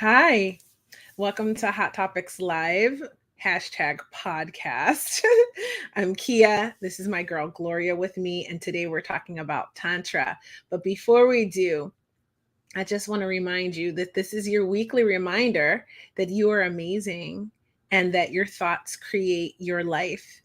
Hi, welcome to Hot Topics Live, hashtag podcast. I'm Kia. This is my girl Gloria with me, and today we're talking about Tantra. But before we do, I just want to remind you that this is your weekly reminder that you are amazing and that your thoughts create your life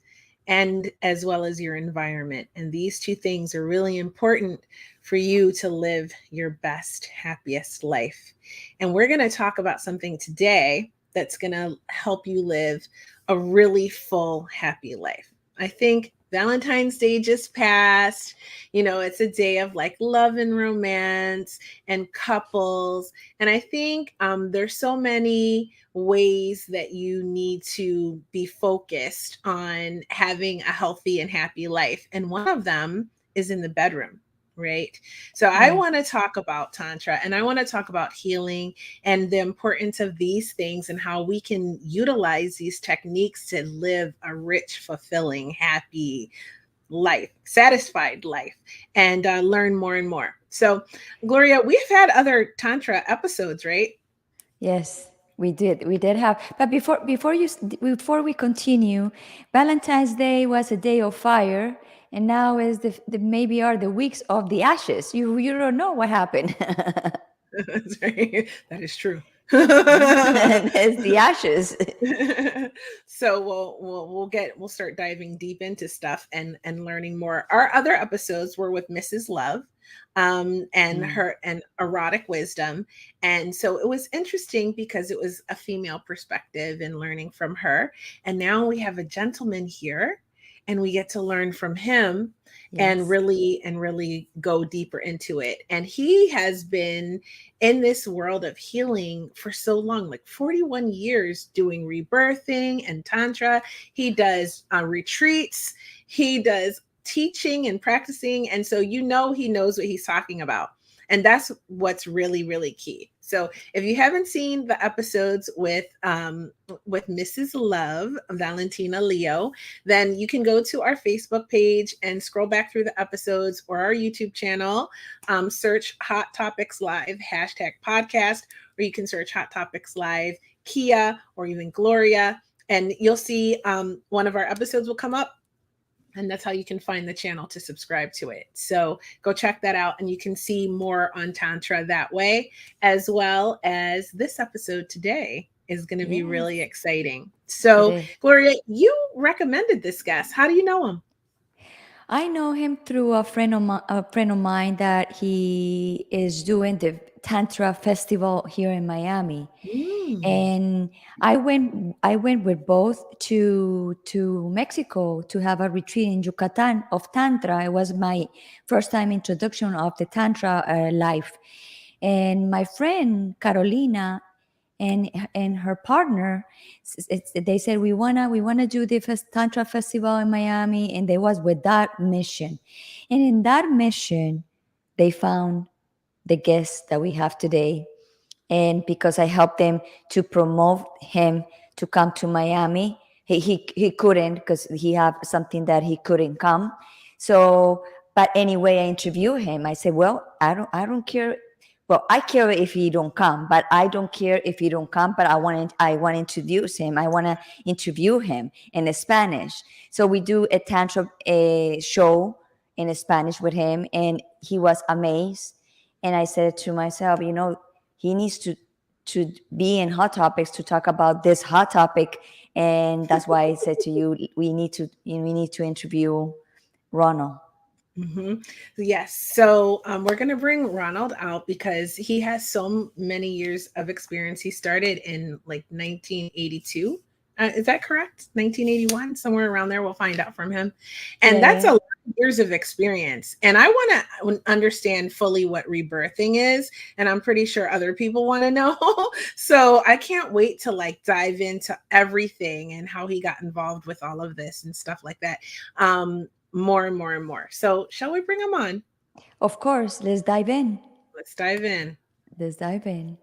and as well as your environment. And these two things are really important for you to live your best, happiest life. And we're going to talk about something today that's going to help you live a really full, happy life. I think Valentine's Day just passed. You know, it's a day of like love and romance and couples. And I think there's so many ways that you need to be focused on having a healthy and happy life. And one of them is in the bedroom. Right. So I Yeah. want to talk about Tantra and I want to talk about healing and the importance of these things and how we can utilize these techniques to live a rich, fulfilling, happy life, satisfied life, and learn more and more. So, Gloria, we've had other Tantra episodes, right? Yes, we did. We did have. But before we continue, Valentine's Day was a day of fire, and now is the maybe are the weeks of the ashes. You don't know what happened. That is true. And it's the ashes. So we'll start diving deep into stuff and learning more. Our other episodes were with Mrs. Love, and Mm. her and erotic wisdom, and so it was interesting because it was a female perspective and learning from her. And now we have a gentleman here, and we get to learn from him Yes. and really go deeper into it. And he has been in this world of healing for so long, like 41 years, doing rebirthing and Tantra. He does retreats, he does teaching and practicing. And so, you know, he knows what he's talking about. And that's what's really, really key. So if you haven't seen the episodes with Mrs. Love, Valentina Leo, then you can go to our Facebook page and scroll back through the episodes or our YouTube channel. Search Hot Topics Live, hashtag podcast, or you can search Hot Topics Live, Kia, or even Gloria. And you'll see one of our episodes will come up, and that's how you can find the channel to subscribe to it. So go check that out, and you can see more on Tantra that way, as well as this episode today is going to be really Yes, exciting. it So, is. Gloria, you recommended this guest. How do you know him? I know him through a friend of mine that he is doing the Tantra festival here in Miami. Mm. And I went with both to Mexico to have a retreat in Yucatan of Tantra. It was my first time introduction of the Tantra life. And my friend Carolina and her partner, they said we wanna do the Tantra festival in Miami, and they was with that mission. And in that mission, they found the guest that we have today. And because I helped them to promote him to come to Miami, he couldn't because he had something that he couldn't come. So, but anyway, I interviewed him. I said, "Well, I don't care. Well, I care if he don't come, but I don't care if he don't come. But I want to introduce him. I want to interview him in Spanish. So we do a tantra show in Spanish with him, and he was amazed. And I said to myself, he needs to be in hot topics to talk about this hot topic. And that's why I said to you, we need to interview Ronald. Hmm. Yes. So we're going to bring Ronald out because he has so many years of experience. He started in like 1982. Is that correct? 1981, somewhere around there. We'll find out from him. And Yeah, that's yeah. a lot of years of experience. And I want to understand fully what rebirthing is. And I'm pretty sure other people want to know. So I can't wait to like dive into everything and how he got involved with all of this and stuff like that. More and more and more. So, shall we bring him on? Of course, let's dive in. Let's dive in. Let's dive in.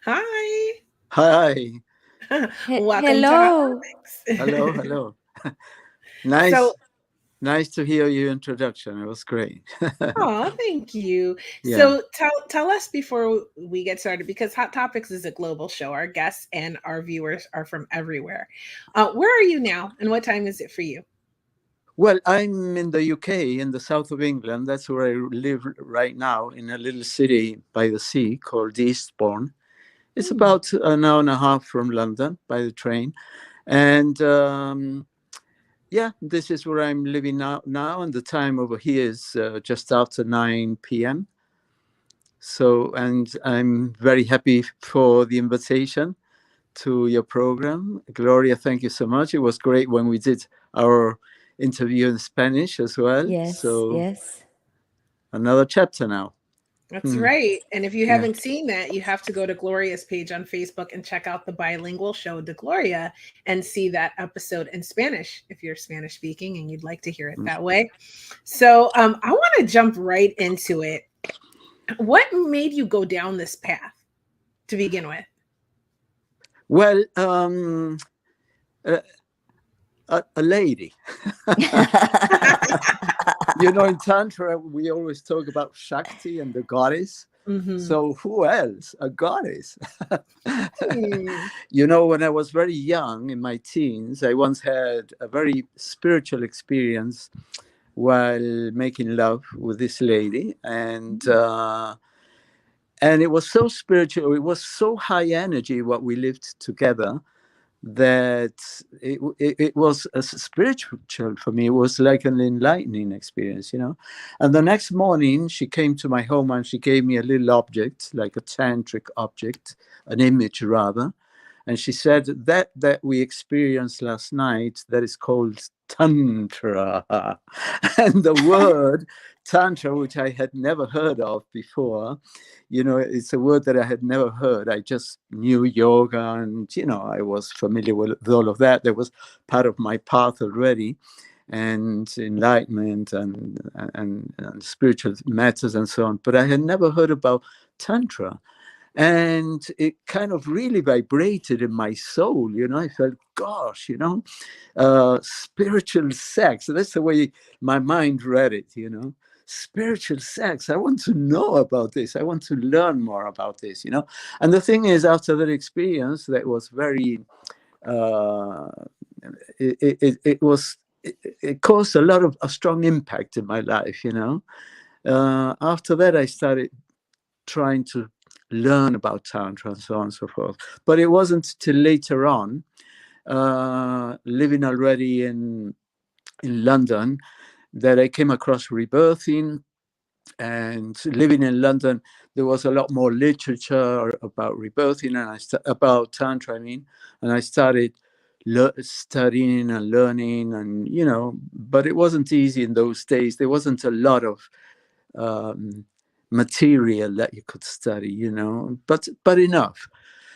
Hi. Hi. Welcome to Hot Hello. Topics. Hello. Hello. So, Nice. Nice to hear your introduction. It was great. Oh, thank you. Yeah. So tell us before we get started, because Hot Topics is a global show. Our guests and our viewers are from everywhere. Where are you now, and what time is it for you? Well, I'm in the UK, in the south of England. That's where I live right now, in a little city by the sea called Eastbourne. It's Hmm. about an hour and a half from London by the train. And yeah, this is where I'm living now. And the time over here is just after 9 p.m. So, and I'm very happy for the invitation to your program. Gloria, thank you so much. It was great when we did our interview in Spanish as well. Yes, So yes. another chapter now. That's Hmm. right. And if you Yeah. haven't seen that, you have to go to Gloria's page on Facebook and check out the bilingual show De Gloria and see that episode in Spanish if you're Spanish speaking and you'd like to hear it that way. So I want to jump right into it. What made you go down this path to begin with? Well, a lady. You know, in Tantra, we always talk about Shakti and the goddess. Mm-hmm. So who else? A goddess. Hmm. You know, when I was very young in my teens, I once had a very spiritual experience while making love with this lady. And it was so spiritual, it was so high energy what we lived together, that it was a spiritual for me. It was like an enlightening experience, you know. And the next morning she came to my home and she gave me a little object, like a tantric object, an image rather. And she said that we experienced last night, that is called Tantra. And the word Tantra, which I had never heard of before, you know, it's a word that I had never heard. I just knew yoga and, you know, I was familiar with all of that. That was part of my path already, and enlightenment and spiritual matters and so on. But I had never heard about Tantra. And it kind of really vibrated in my soul, you know. I felt, gosh, you know, spiritual sex. That's the way my mind read it, you know. Spiritual sex. I want to know about this. I want to learn more about this, you know. And the thing is, after that experience, that was very, uh, it caused a strong impact in my life, you know. After that, I started trying to learn about Tantra and so on and so forth. But it wasn't till later on, living already in London, that I came across Rebirthing. And living in London, there was a lot more literature about rebirthing and about Tantra, I mean, and I started studying and learning, and, you know, but it wasn't easy in those days. There wasn't a lot of um, material that you could study, you know, but enough.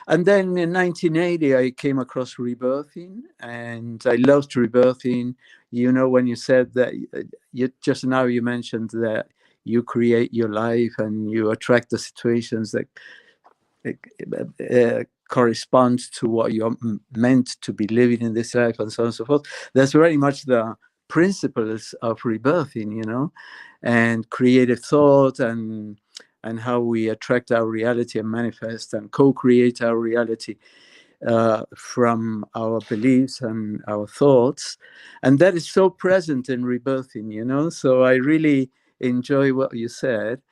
And then in 1980, I came across Rebirthing, and I loved Rebirthing. You know, when you said that, you just now you mentioned that you create your life and you attract the situations that correspond to what you're meant to be living in this life, and so on and so forth. That's very much the principles of Rebirthing, you know, and creative thought, and how we attract our reality and manifest and co-create our reality from our beliefs and our thoughts. And that is so present in Rebirthing, you know. So I really enjoy what you said.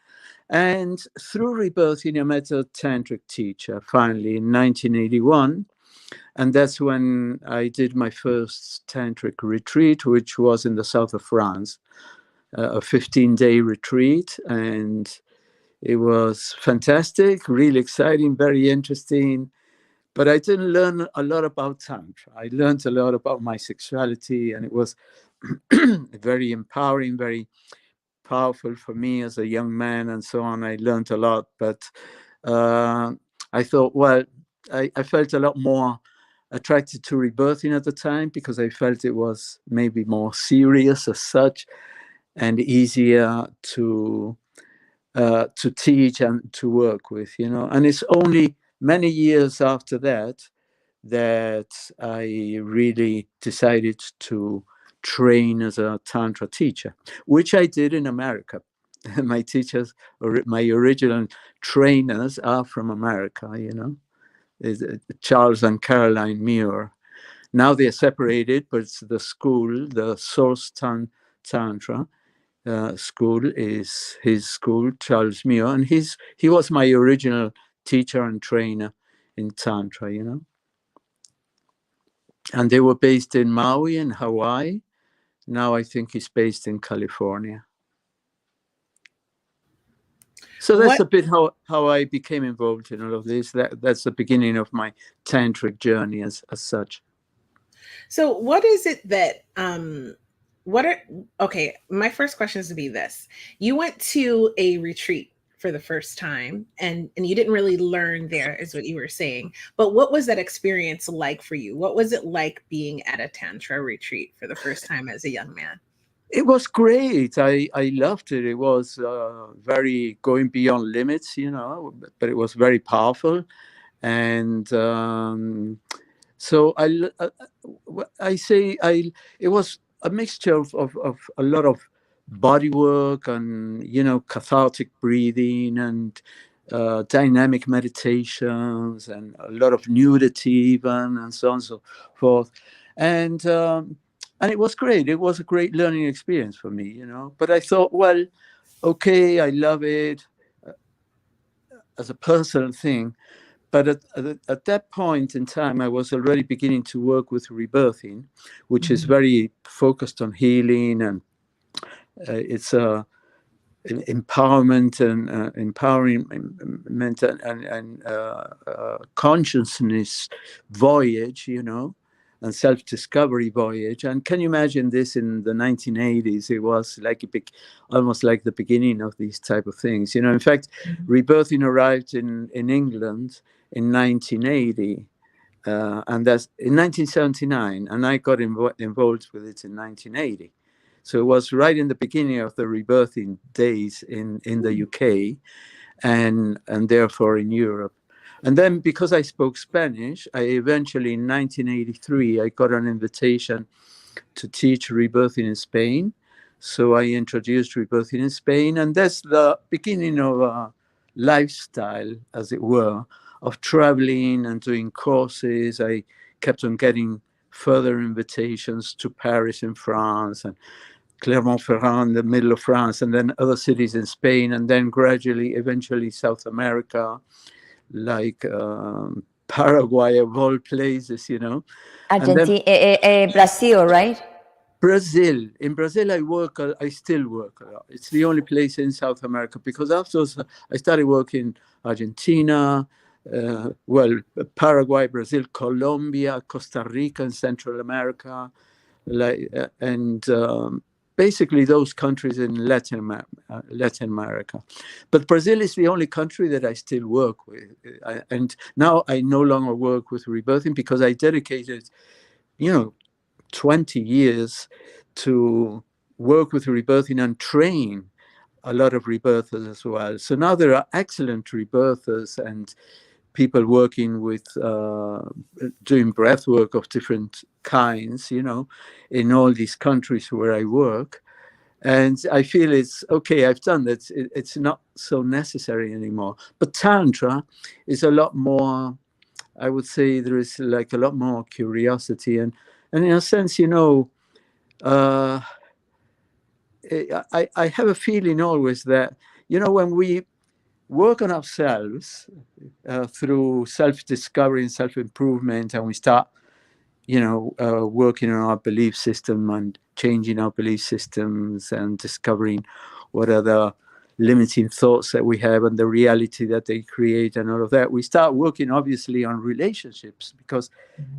And through Rebirthing, I met a tantric teacher finally in 1981. And that's when I did my first tantric retreat, which was in the south of France, a 15-day retreat. And it was fantastic, really exciting, very interesting. But I didn't learn a lot about Tantra. I learned a lot about my sexuality, and it was very empowering, very powerful for me as a young man, and so on. I learned a lot, but I thought, well, I felt a lot more attracted to rebirthing at the time, because I felt it was maybe more serious as such and easier to teach and to work with, you know. And it's only many years after that that I really decided to train as a Tantra teacher, which I did in America. My teachers, or my original trainers, are from America, you know, Charles and Caroline Muir. Now they're separated, but it's the school, the Source Tantra school is his school, Charles Muir, and he was my original teacher and trainer in Tantra, you know. And they were based in Maui in Hawaii. Now I think he's based in California. So that's a bit how I became involved in all of this. That's the beginning of my tantric journey as such. So what is it that okay, my first question is to be this. You went to a retreat for the first time and you didn't really learn there, is what you were saying. But what was that experience like for you? What was it like being at a Tantra retreat for the first time as a young man? It was great. I loved it. It was very going beyond limits, you know, but it was very powerful. And so I say it was a mixture of a lot of body work and, you know, cathartic breathing and dynamic meditations and a lot of nudity even, and so on and so forth. And it was great. It was a great learning experience for me, you know. But I thought, well, okay, I love it as a personal thing. But at that point in time, I was already beginning to work with rebirthing, which is very focused on healing, and it's a empowerment and empowerment and consciousness voyage, you know, and self-discovery voyage. And can you imagine this in the 1980s? It was like almost like the beginning of these type of things, you know. In fact, rebirthing arrived in England in 1980, and that's in 1979, and I got involved with it in 1980. So it was right in the beginning of the rebirthing days in the UK, and therefore in Europe. And then because I spoke Spanish, I eventually in 1983, I got an invitation to teach rebirthing in Spain. So I introduced rebirthing in Spain, and that's the beginning of a lifestyle, as it were, of traveling and doing courses. I kept on getting further invitations to Paris in France and Clermont-Ferrand in the middle of France, and then other cities in Spain, and then gradually, eventually South America, like Paraguay of all places, you know. Argentina, Brazil, right? Brazil. In Brazil, I still work a lot. It's the only place in South America, because afterwards I started working Argentina, Paraguay, Brazil, Colombia, Costa Rica, and Central America, and basically those countries in Latin America. But Brazil is the only country that I still work with. And now I no longer work with rebirthing, because I dedicated, 20 years to work with rebirthing and train a lot of rebirthers as well. So now there are excellent rebirthers and people working with doing breath work of different kinds, in all these countries where I work. And I feel it's okay, I've done that. It's not so necessary anymore. But Tantra is a lot more, I would say there is like a lot more curiosity. And in a sense, I have a feeling always that, when we work on ourselves through self-discovery and self-improvement, and we start, working on our belief system and changing our belief systems and discovering what are the limiting thoughts that we have and the reality that they create and all of that. We start working obviously on relationships, because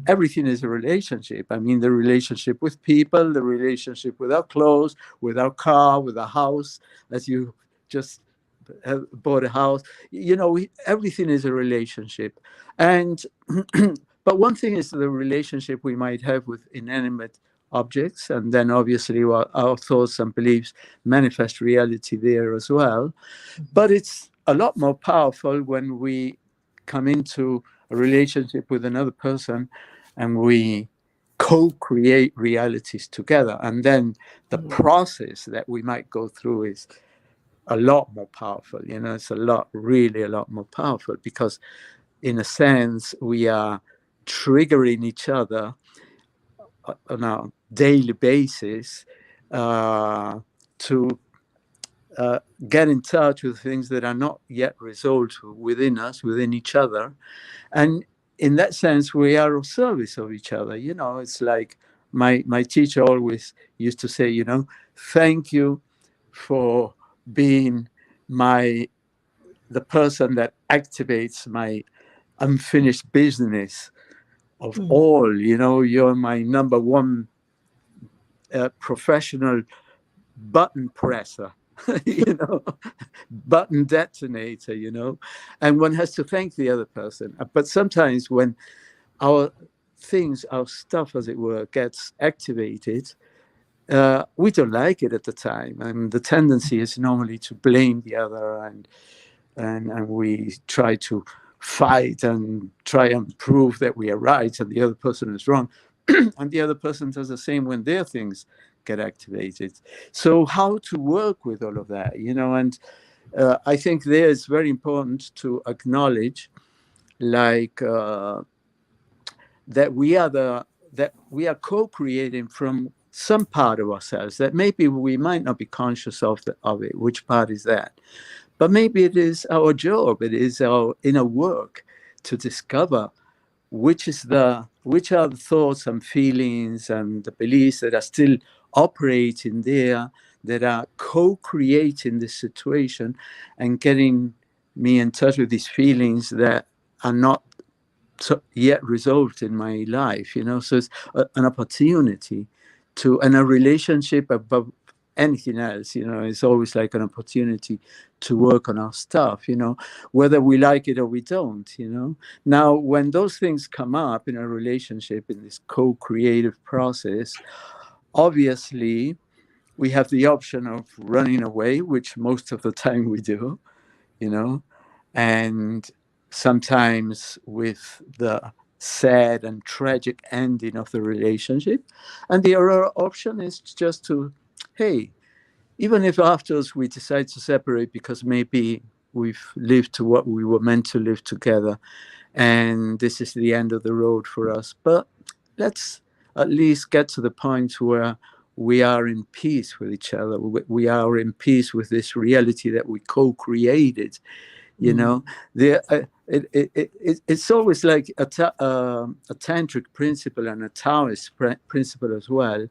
everything is a relationship. I mean, the relationship with people, the relationship with our clothes, with our car, with our house, as you just bought a house, everything is a relationship. And but one thing is the relationship we might have with inanimate objects, and then obviously our thoughts and beliefs manifest reality there as well. But it's a lot more powerful when we come into a relationship with another person and we co-create realities together. And then the Mm. process that we might go through is a lot more powerful. It's really a lot more powerful, because in a sense we are triggering each other on a daily basis to get in touch with things that are not yet resolved within us, within each other. And in that sense, we are of service of each other. It's like my teacher always used to say, thank you for being the person that activates my unfinished business of all. You're my number one professional button presser, button detonator, and one has to thank the other person. But sometimes when our stuff, as it were, gets activated, we don't like it at the time, and the tendency is normally to blame the other, and we try to fight and try and prove that we are right and the other person is wrong. And the other person does the same when their things get activated. So how to work with all of that, and I think there it's very important to acknowledge, like, that we are co-creating from some part of ourselves that maybe we might not be conscious of it. Which part is that? But maybe it is our job, it is our inner work to discover which are the thoughts and feelings and the beliefs that are still operating there, that are co-creating this situation and getting me in touch with these feelings that are not yet resolved in my life. So it's an opportunity and a relationship above anything else. It's always like an opportunity to work on our stuff, whether we like it or we don't. Now, when those things come up in a relationship, in this co-creative process, obviously we have the option of running away, which most of the time we do, and sometimes with the sad and tragic ending of the relationship. And the other option is just to, hey, even if afterwards we decide to separate because maybe we've lived to what we were meant to live together and this is the end of the road for us, but let's at least get to the point where we are in peace with each other. We are in peace with this reality that we co-created. It's always like a tantric principle and a Taoist principle as well,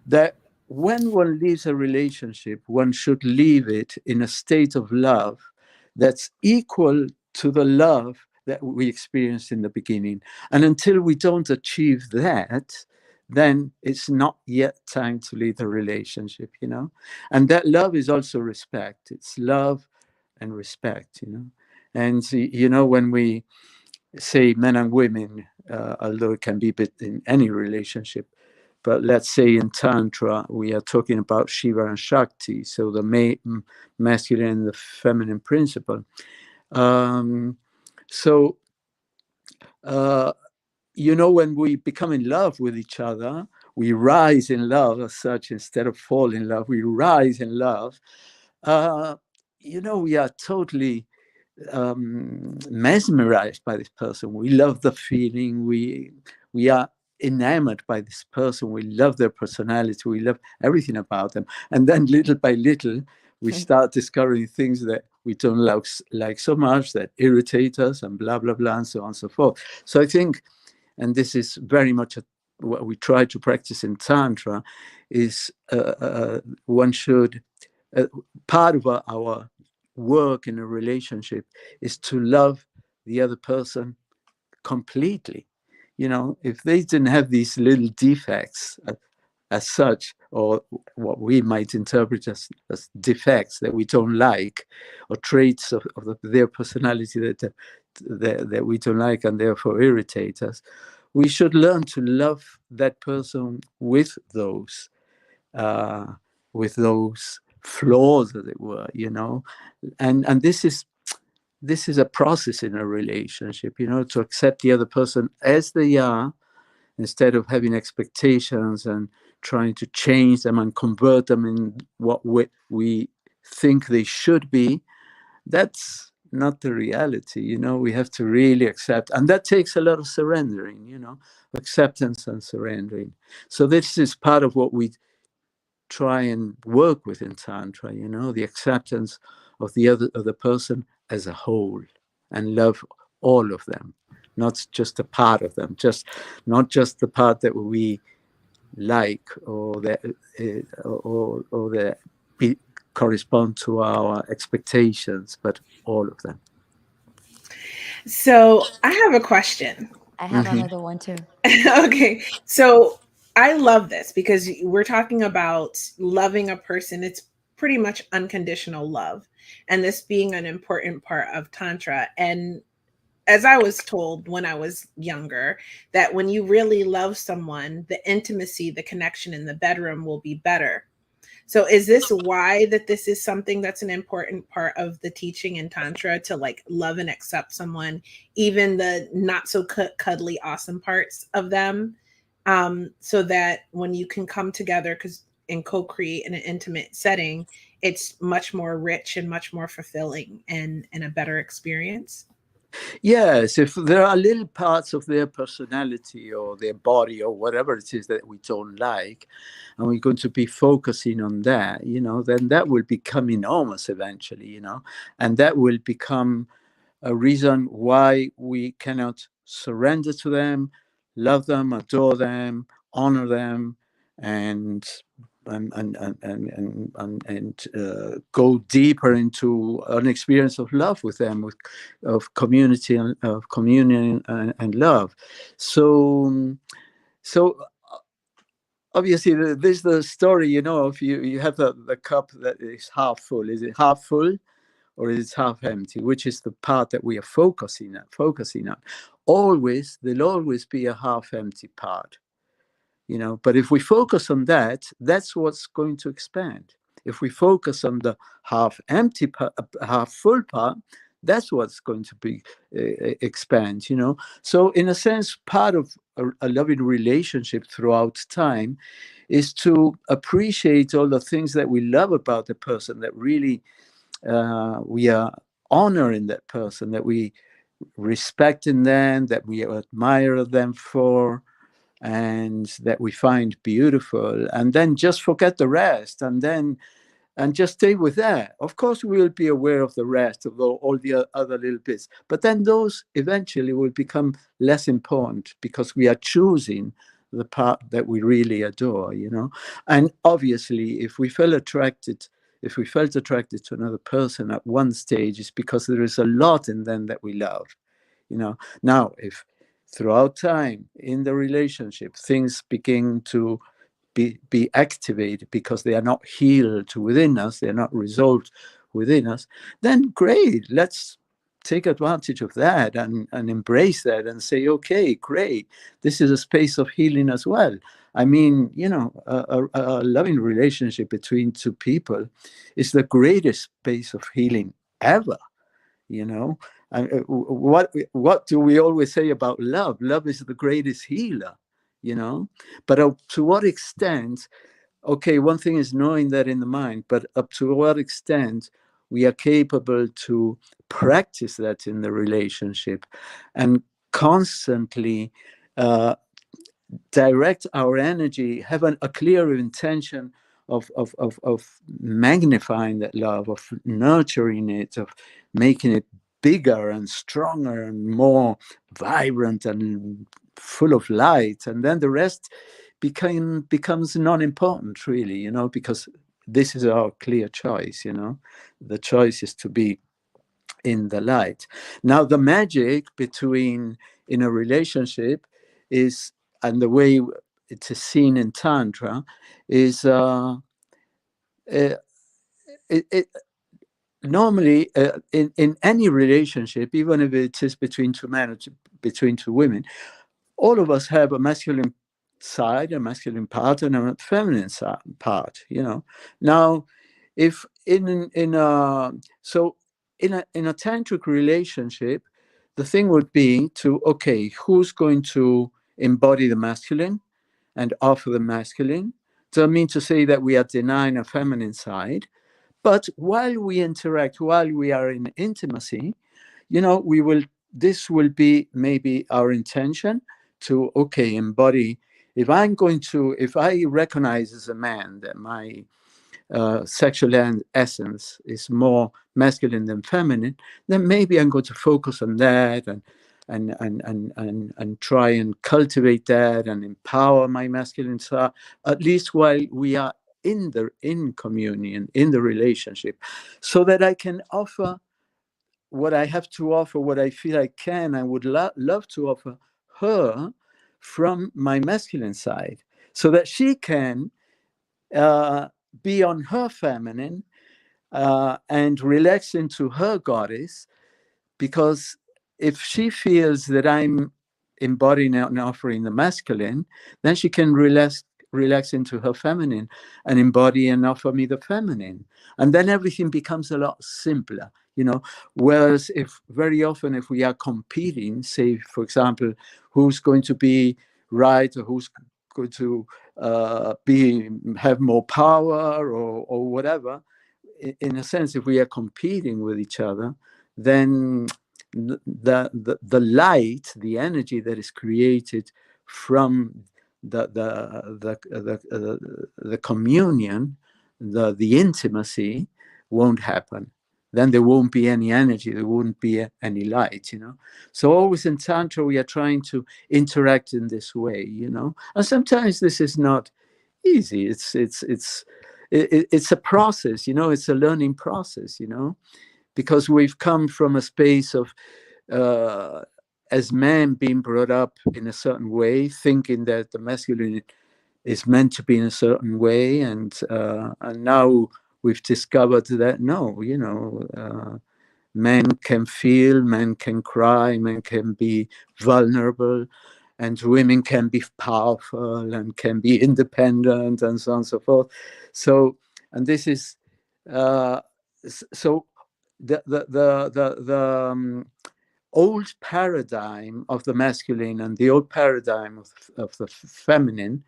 that when one leaves a relationship, one should leave it in a state of love that's equal to the love that we experienced in the beginning. And until we don't achieve that, then it's not yet time to leave the relationship, And that love is also respect. It's love and respect, And, when we say men and women, although it can be in any relationship, but let's say in Tantra, we are talking about Shiva and Shakti, so the masculine and the feminine principle. When we become in love with each other, we rise in love as such. Instead of fall in love, we rise in love. We are totally mesmerized by this person. We love the feeling. We are enamored by this person. We love their personality. We love everything about them. And then little by little, we start discovering things that we don't like so much, that irritate us, and blah, blah, blah, and so on and so forth. So I think, and this is very much what we try to practice in Tantra, is one should, part of our work in a relationship is to love the other person completely. If they didn't have these little defects as such, or what we might interpret as defects that we don't like, or traits of their personality that we don't like and therefore irritate us, we should learn to love that person with those flaws, as it were, and this is a process in a relationship, to accept the other person as they are, instead of having expectations and trying to change them and convert them in what we think they should be. That's not the reality. We have to really accept, and that takes a lot of surrendering, acceptance and surrendering. So this is part of what we try and work with in Tantra, the acceptance of the person as a whole, and love all of them, not just a part of them, not just the part that we like, or that correspond to our expectations, but all of them. So I have a question. I have another one too. Okay. So I love this because we're talking about loving a person. It's pretty much unconditional love. And this being an important part of Tantra. And as I was told when I was younger, that when you really love someone, the intimacy, the connection in the bedroom will be better. So is this why that this is something that's an important part of the teaching in Tantra, to like love and accept someone, even the not so cuddly, awesome parts of them, so that when you can come together and co-create in an intimate setting, it's much more rich and much more fulfilling and a better experience? Yes, if there are little parts of their personality or their body or whatever it is that we don't like, and we're going to be focusing on that, then that will become enormous eventually, and that will become a reason why we cannot surrender to them, love them, adore them, honor them, and go deeper into an experience of love with them, of community and of communion and love. So obviously this is the story, if you have the cup that is half full. Is it half full or is it half empty? Which is the part that we are focusing on. Always, there'll always be a half empty part. But if we focus on that, that's what's going to expand. If we focus on the half empty part, half full part, that's what's going to be expand. So in a sense, part of a loving relationship throughout time is to appreciate all the things that we love about the person, that really we are honoring that person, that we respect in them, that we admire them for, and that we find beautiful, and then just forget the rest, and just stay with that. Of course, we will be aware of the rest of all the other little bits, but then those eventually will become less important because we are choosing the part that we really adore, And obviously, if we felt attracted to another person at one stage, it's because there is a lot in them that we love, Now, if throughout time in the relationship things begin to be activated because they are not healed within us, they're not resolved within us, then great, let's take advantage of that and embrace that and say, okay, great, this is a space of healing as well. I mean, a loving relationship between two people is the greatest space of healing ever. And what do we always say about love? Love is the greatest healer. But to what extent? Okay, one thing is knowing that in the mind, but up to what extent we are capable to practice that in the relationship and constantly direct our energy, have a clear intention of magnifying that love, of nurturing it, of making it bigger and stronger and more vibrant and full of light. And then the rest becomes non-important, really, because this is our clear choice. The choice is to be in the light. Now, the magic in a relationship is, and the way it is seen in Tantra, is it normally in any relationship, even if it is between two men or between two women, all of us have a masculine side, a masculine part, and a feminine part. Now, if in a tantric relationship, the thing would be to, okay, who's going to embody the masculine and offer the masculine. Doesn't mean to say that we are denying a feminine side, but while we interact, while we are in intimacy, this will be maybe our intention to, okay, embody. If I recognize as a man that my sexual essence is more masculine than feminine, then maybe I'm going to focus on that and try and cultivate that and empower my masculine side, at least while we are in communion, in the relationship, so that I can offer what I have to offer, what I feel I can, I would love to offer her from my masculine side, so that she can be on her feminine and relax into her goddess. Because if she feels that I'm embodying and offering the masculine, then she can relax into her feminine and embody and offer me the feminine. And then everything becomes a lot simpler, Whereas if very often, if we are competing, say, for example, who's going to be right or who's going to have more power or whatever, in a sense, if we are competing with each other, then the light, the energy that is created from the communion, the intimacy, won't happen. Then there won't be any energy, there won't be any light, So always in Tantra, we are trying to interact in this way, And sometimes this is not easy. It's a process, It's a learning process, Because we've come from a space of, as men being brought up in a certain way, thinking that the masculine is meant to be in a certain way, and now we've discovered that no, men can feel, men can cry, men can be vulnerable, and women can be powerful and can be independent, and so on and so forth. So, and this is so the old paradigm of the masculine and the old paradigm of the feminine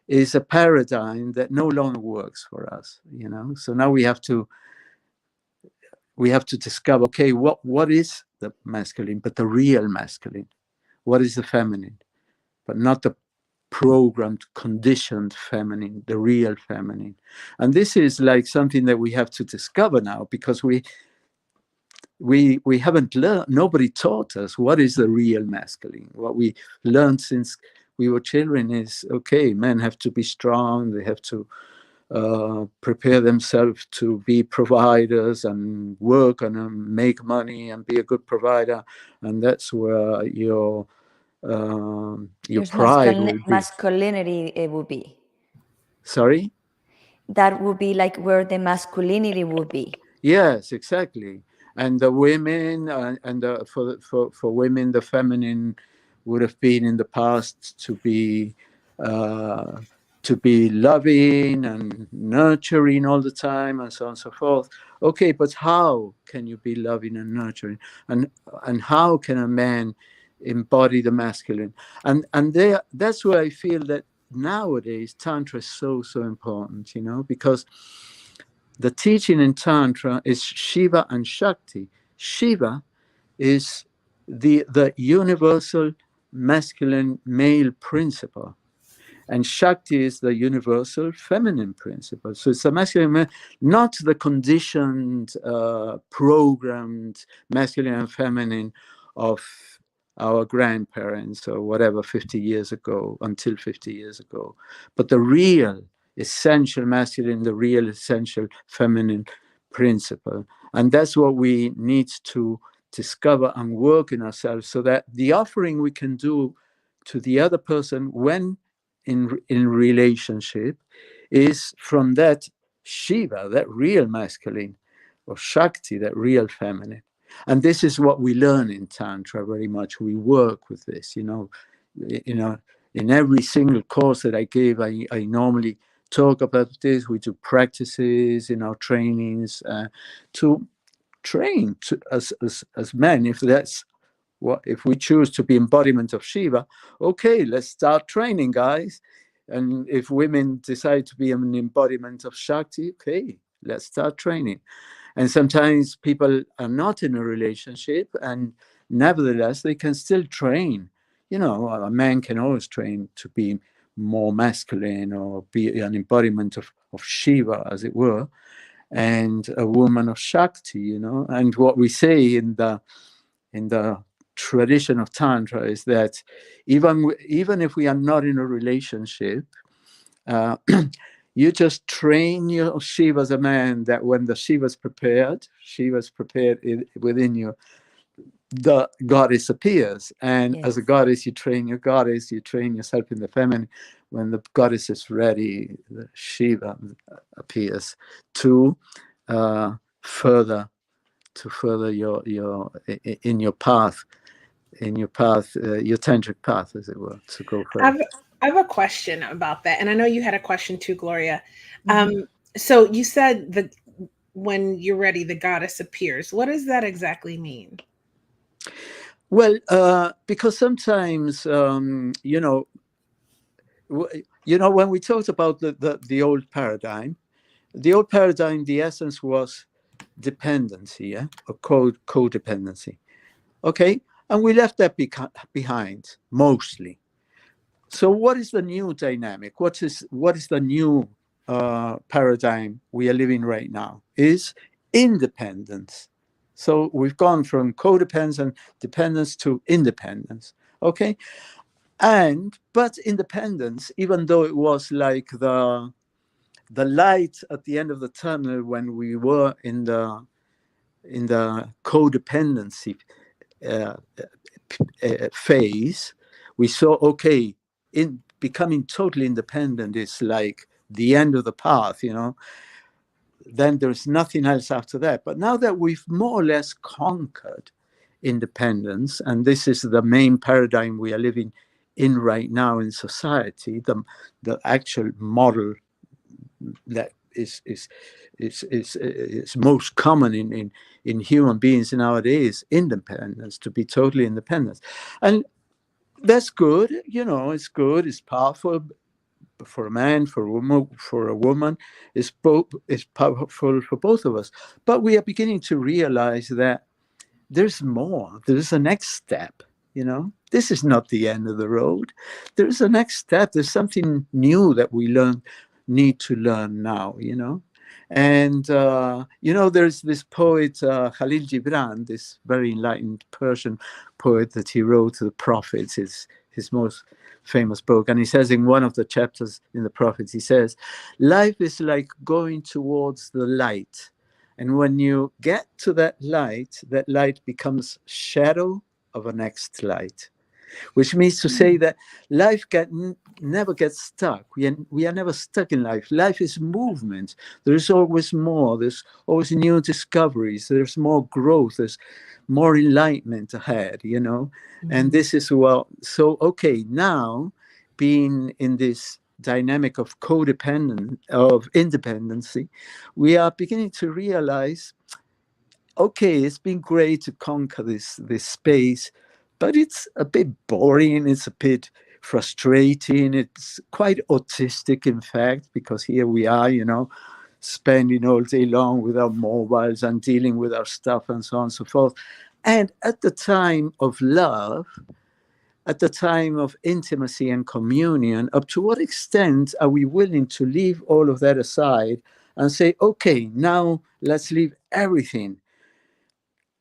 is a paradigm that no longer works for us, So now we have to discover, okay, what is the masculine, but the real masculine? What is the feminine, but not the programmed, conditioned feminine, the real feminine? And this is like something that we have to discover now, because we haven't learned, nobody taught us what is the real masculine. What we learned since we were children is, okay, men have to be strong, they have to prepare themselves to be providers and work and make money and be a good provider, and that's where your pride will be. Masculinity, it would be. Sorry? That would be like where the masculinity would be. Yes, exactly. And the women, for women, the feminine would have been in the past to be loving and nurturing all the time, and so on and so forth. Okay, but how can you be loving and nurturing, and how can a man embody the masculine? And that's where I feel that nowadays Tantra is so important, because the teaching in Tantra is Shiva and Shakti. Shiva is the universal masculine male principle, and Shakti is the universal feminine principle. So it's a masculine, not the conditioned, programmed masculine and feminine of our grandparents or whatever 50 years ago, until 50 years ago, but the real essential masculine, the real essential feminine principle. And that's what we need to discover and work in ourselves, so that the offering we can do to the other person when in relationship is from that Shiva, that real masculine, or Shakti, that real feminine. And this is what we learn in Tantra very much. We work with this, in every single course that I give, I normally talk about this. We do practices in our trainings to train as men, if that's what if we choose to be embodiment of Shiva? Okay, let's start training, guys. And if women decide to be an embodiment of Shakti, okay, let's start training. And sometimes people are not in a relationship, and nevertheless, they can still train. You know, a man can always train to be more masculine or be an embodiment of Shiva, as it were, and a woman of Shakti, you know. And what we say in the tradition of Tantra is that even if we are not in a relationship, you just train your Shiva as a man, that when the Shiva's prepared within you, the goddess appears. And Yes. as a goddess, you train your goddess, you train yourself in the feminine. When the goddess is ready, the Shiva appears to further your in your path, your tantric path, as it were, to go further. I have a question about that, and I know you had a question too, Gloria. So you said that when you're ready, the goddess appears. What does that exactly mean? Well, because sometimes, you know, when we talked about the old paradigm, the essence was dependency, yeah, or codependency. Okay, and we left that behind mostly. So, what is the new dynamic? What is the new paradigm we are living right now? Is independence. So we've gone from codependence and dependence to independence. Okay, but independence, even though it was like the light at the end of the tunnel when we were in the codependency phase, we saw, okay, in becoming totally independent is like the end of the path, you know. Then there's nothing else after that. But now that we've more or less conquered independence, and this is the main paradigm we are living in right now in society, the actual model that is most common in human beings nowadays, independence, to be totally independent. And that's good, you know, it's good, it's powerful for a man, for a woman, it's powerful for both of us. But we are beginning to realize that there's more, there's a next step, you know. This is not the end of the road. There's a next step, there's something new that we need to learn now, you know. And you know, there's this poet Khalil Gibran, this very enlightened Persian poet, that he wrote the Prophets, his most famous book. And he says in one of the chapters in the Prophets, he says, life is like going towards the light, and when you get to that light becomes shadow of a next light. Which means to say that life never gets stuck. We are never stuck in life. Life is movement. There is always more. There's always new discoveries. There's more growth. There's more enlightenment ahead, you know. And this is, well, so, okay, now being in this dynamic of independency, we are beginning to realize, okay, it's been great to conquer this space, but it's a bit boring, it's a bit frustrating, it's quite autistic, in fact, because here we are, you know, spending all day long with our mobiles and dealing with our stuff and so on and so forth. And at the time of love, at the time of intimacy and communion, up to what extent are we willing to leave all of that aside and say, okay, now let's leave everything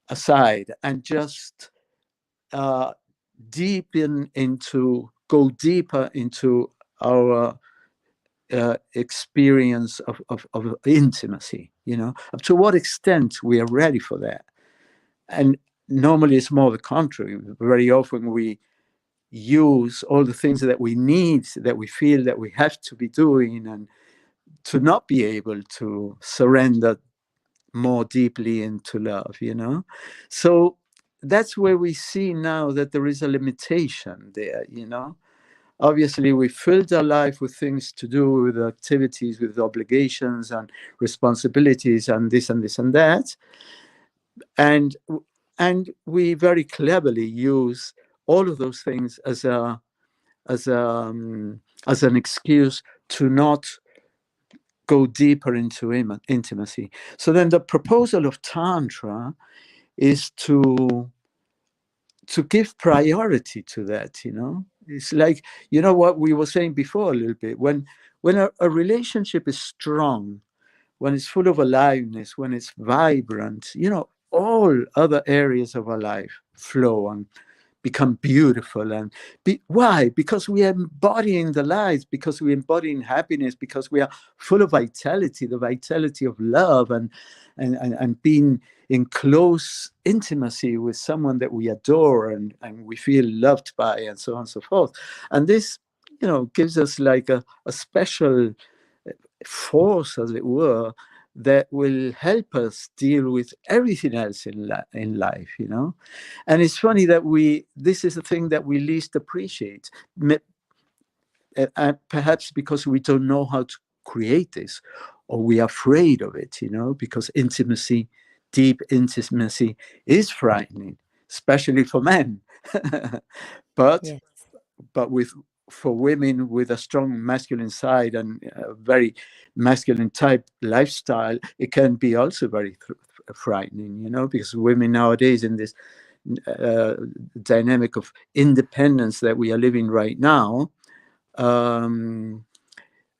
aside and just go deeper into our experience of intimacy, you know, up to what extent we are ready for that. And normally it's more the contrary. Very often we use all the things that we need, that we feel that we have to be doing, and to not be able to surrender more deeply into love, you know. So that's where we see now that there is a limitation there, you know. Obviously, we filled our life with things to do, with activities, with obligations and responsibilities, and this and this and that. And And we very cleverly use all of those things as as an excuse to not go deeper into intimacy. So then the proposal of Tantra is to give priority to that, you know. It's like, you know, what we were saying before a little bit, when a relationship is strong, when it's full of aliveness, when it's vibrant, you know, all other areas of our life flow and become beautiful. And why? Because we are embodying the light, because we're embodying happiness, because we are full of vitality, the vitality of love, and being in close intimacy with someone that we adore and we feel loved by, and so on and so forth. And this, you know, gives us like a special force, as it were, that will help us deal with everything else in life, you know. And it's funny that this is the thing that we least appreciate, perhaps because we don't know how to create this, or we are afraid of it, you know, because intimacy, deep intimacy, is frightening, especially for men. but Yes. but for women with a strong masculine side and a very masculine type lifestyle, it can be also very frightening, you know, because women nowadays, in this dynamic of independence that we are living right now, um,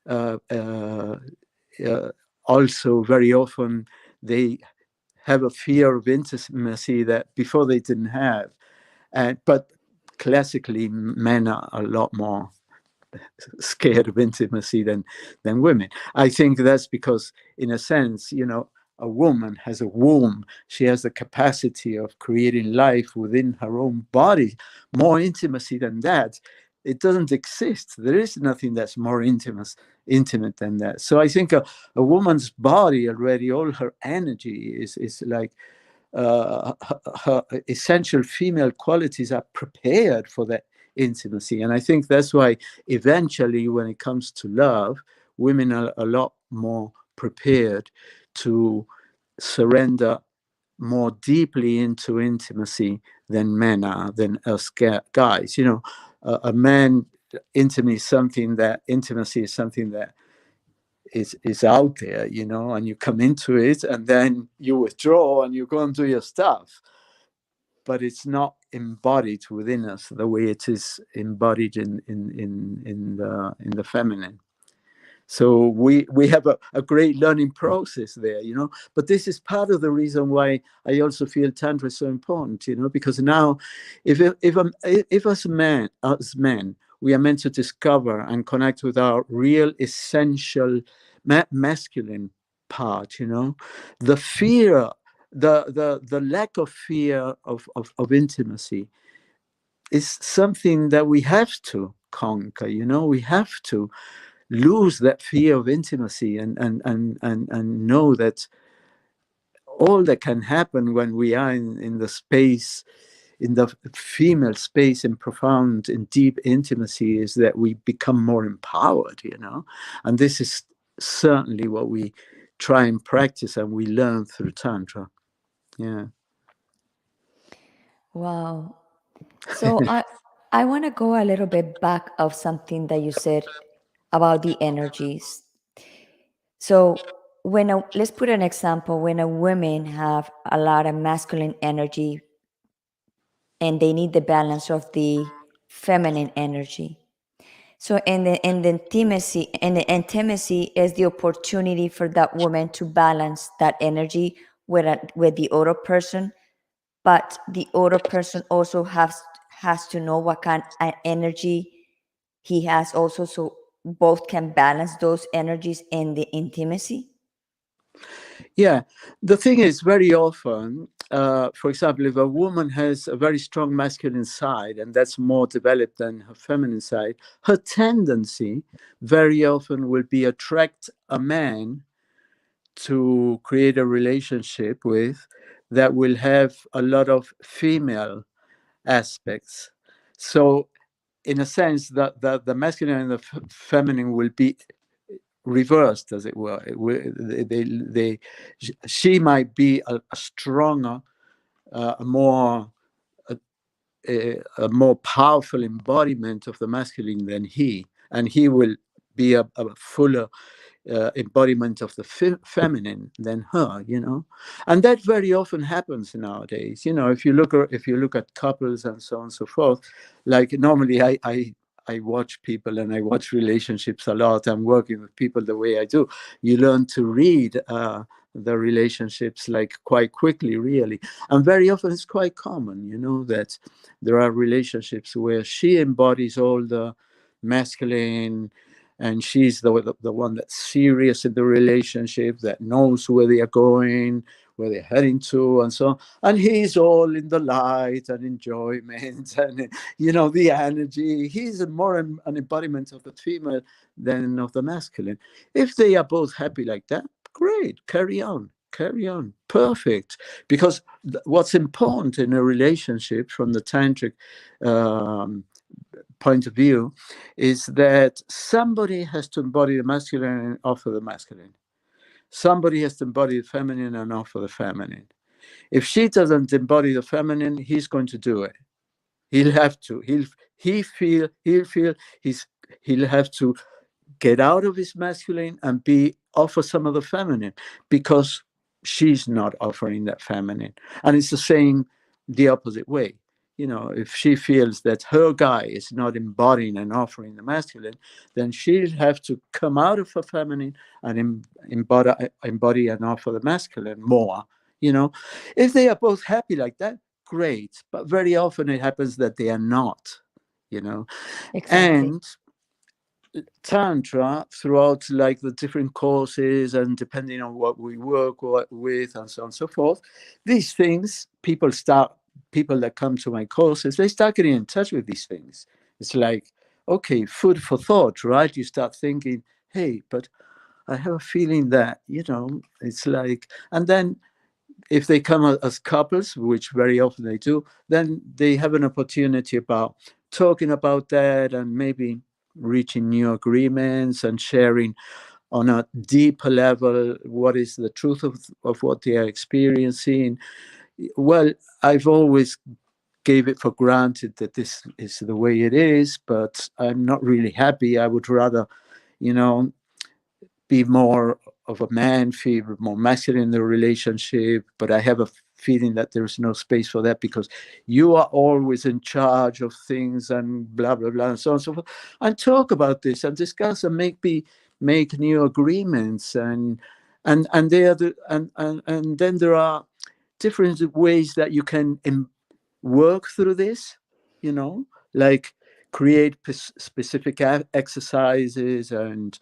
uh, uh, also very often they have a fear of intimacy that before they didn't have. But classically, men are a lot more scared of intimacy than women. I think that's because, in a sense, you know, a woman has a womb. She has the capacity of creating life within her own body. More intimacy than that, it doesn't exist. There is nothing that's more intimate than that. So I think a woman's body already, all her energy is like her essential female qualities are prepared for that intimacy. And I think that's why eventually, when it comes to love, women are a lot more prepared to surrender more deeply into intimacy than men are, than us guys. You know, a man, intimacy is something that is out there, you know, and you come into it and then you withdraw and you go and do your stuff. But it's not embodied within us the way it is embodied in the feminine. So we have a great learning process there, you know. But this is part of the reason why I also feel Tantra is so important, you know, because now, if as men, we are meant to discover and connect with our real essential masculine part, you know, the fear, the lack of fear of intimacy is something that we have to conquer, you know. We have to lose that fear of intimacy and know that all that can happen when we are in the space, in the female space, in profound and deep intimacy, is that we become more empowered, you know. And this is certainly what we try and practice and we learn through Tantra. Yeah. Wow. So I want to go a little bit back of something that you said about the energies. So let's put an example, when a woman have a lot of masculine energy and they need the balance of the feminine energy. So intimacy is the opportunity for that woman to balance that energy with the other person, but the other person also has to know what kind of energy he has also, so both can balance those energies in the intimacy. Yeah, the thing is, very often, for example, if a woman has a very strong masculine side and that's more developed than her feminine side, her tendency very often will be attract a man to create a relationship with that will have a lot of female aspects. So, in a sense, the masculine and the feminine will be reversed, as it were. She might be a stronger a more a more powerful embodiment of the masculine than he, and he will be a fuller embodiment of the feminine than her, you know. And that very often happens nowadays, you know. If you look at couples and so on and so forth, like normally I watch people and I watch relationships a lot. I'm working with people the way I do. You learn to read the relationships like quite quickly, really. And very often it's quite common, you know, that there are relationships where she embodies all the masculine, and she's the one that's serious in the relationship, that knows where they are going, where they're heading to, and so on. And he's all in the light and enjoyment and, you know, the energy. He's more an embodiment of the female than of the masculine. If they are both happy like that, great, carry on. Carry on, perfect. Because what's important in a relationship from the tantric point of view is that somebody has to embody the masculine and offer the masculine. Somebody has to embody the feminine and offer the feminine. If she doesn't embody the feminine, he's going to do it. He'll have to. He'll have to get out of his masculine and offer some of the feminine, because she's not offering that feminine. And it's the same the opposite way. You know, if she feels that her guy is not embodying and offering the masculine, then she'll have to come out of her feminine and embody and offer the masculine more. You know, if they are both happy like that, great. But very often it happens that they are not, you know. Exactly. And Tantra, throughout like the different courses and depending on what we work with and so on and so forth, these things, people that come to my courses, they start getting in touch with these things. It's like, okay, food for thought, right? You start thinking, hey, but I have a feeling that, you know, it's like, and then if they come as couples, which very often they do, then they have an opportunity about talking about that and maybe reaching new agreements and sharing on a deeper level what is the truth of what they are experiencing. Well, I've always gave it for granted that this is the way it is, but I'm not really happy. I would rather, you know, be more of a man, feel more masculine in the relationship, but I have a feeling that there's no space for that because you are always in charge of things and blah blah blah and so on and so forth. And talk about this and discuss and make new agreements and there and then there are different ways that you can work through this, you know, like create specific exercises, and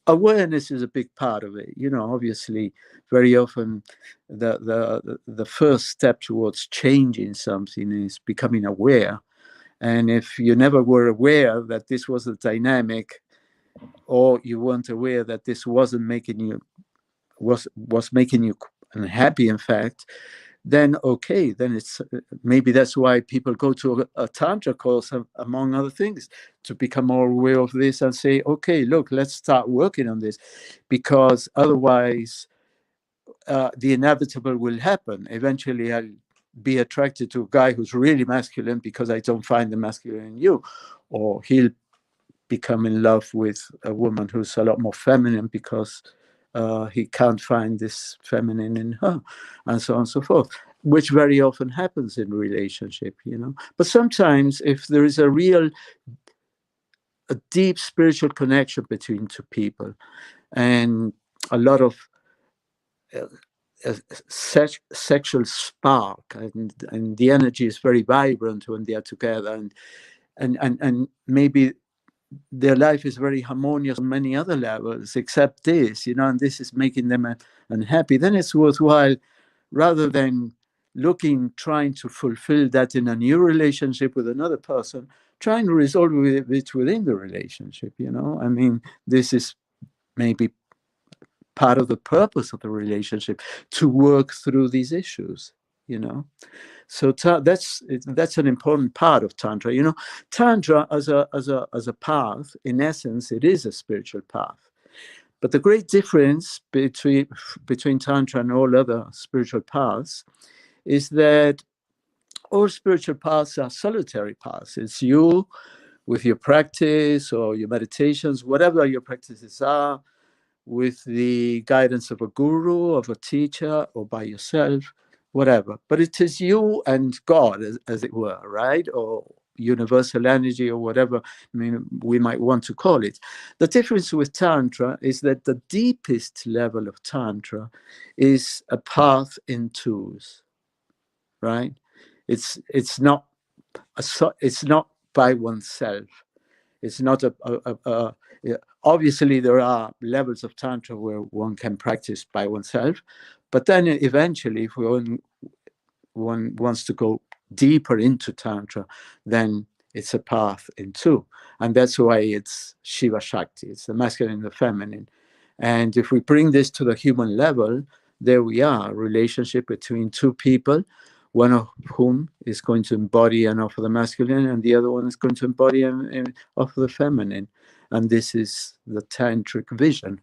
awareness is a big part of it. You know, obviously, very often the first step towards changing something is becoming aware. And if you never were aware that this was a dynamic, or you weren't aware that this wasn't making you was making you unhappy, in fact, then okay, then it's maybe that's why people go to a tantra course, among other things, to become more aware of this and say, okay, look, let's start working on this, because otherwise the inevitable will happen. Eventually I'll be attracted to a guy who's really masculine because I don't find the masculine in you, or he'll become in love with a woman who's a lot more feminine because he can't find this feminine in her, and so on and so forth, which very often happens in relationship, you know. But sometimes if there is a deep spiritual connection between two people and a lot of sexual spark, and the energy is very vibrant when they are together, and maybe their life is very harmonious on many other levels except this, you know, and this is making them unhappy, then it's worthwhile, rather than trying to fulfill that in a new relationship with another person, trying to resolve it within the relationship, you know. I mean, this is maybe part of the purpose of the relationship, to work through these issues, you know. So that's an important part of tantra. You know, tantra as a path, in essence, it is a spiritual path. But the great difference between tantra and all other spiritual paths is that All spiritual paths are solitary paths. It's you with your practice or your meditations, whatever your practices are, with the guidance of a guru, of a teacher, or by yourself, whatever. But it is you and God, as it were, right? Or universal energy, or whatever we might want to call it. The difference with Tantra is that the deepest level of Tantra is a path in twos, right? It's not it's not by oneself. It's not obviously there are levels of Tantra where one can practice by oneself, but then eventually, if one wants to go deeper into Tantra, then it's a path in two. And that's why it's Shiva Shakti. It's the masculine and the feminine. And if we bring this to the human level, there we are, a relationship between two people, one of whom is going to embody and offer the masculine, and the other one is going to embody and offer the feminine. And this is the tantric vision.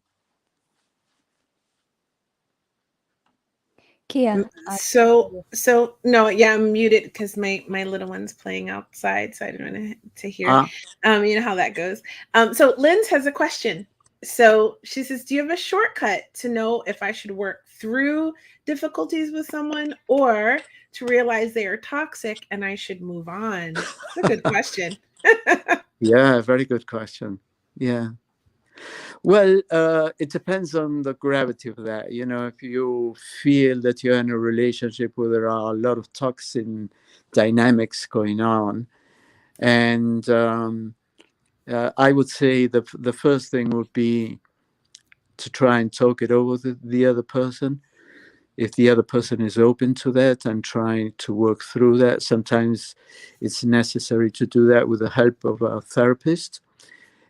Kia, So no, yeah, I'm muted because my little one's playing outside, so I didn't want to hear. You know how that goes. So Linz has a question. So she says, do you have a shortcut to know if I should work through difficulties with someone or to realize they are toxic and I should move on? It's a good question. Yeah, very good question. Yeah. Well, it depends on the gravity of that. You know, if you feel that you're in a relationship where there are a lot of toxic dynamics going on, and I would say the first thing would be to try and talk it over with the other person. If the other person is open to that and trying to work through that, sometimes it's necessary to do that with the help of a therapist.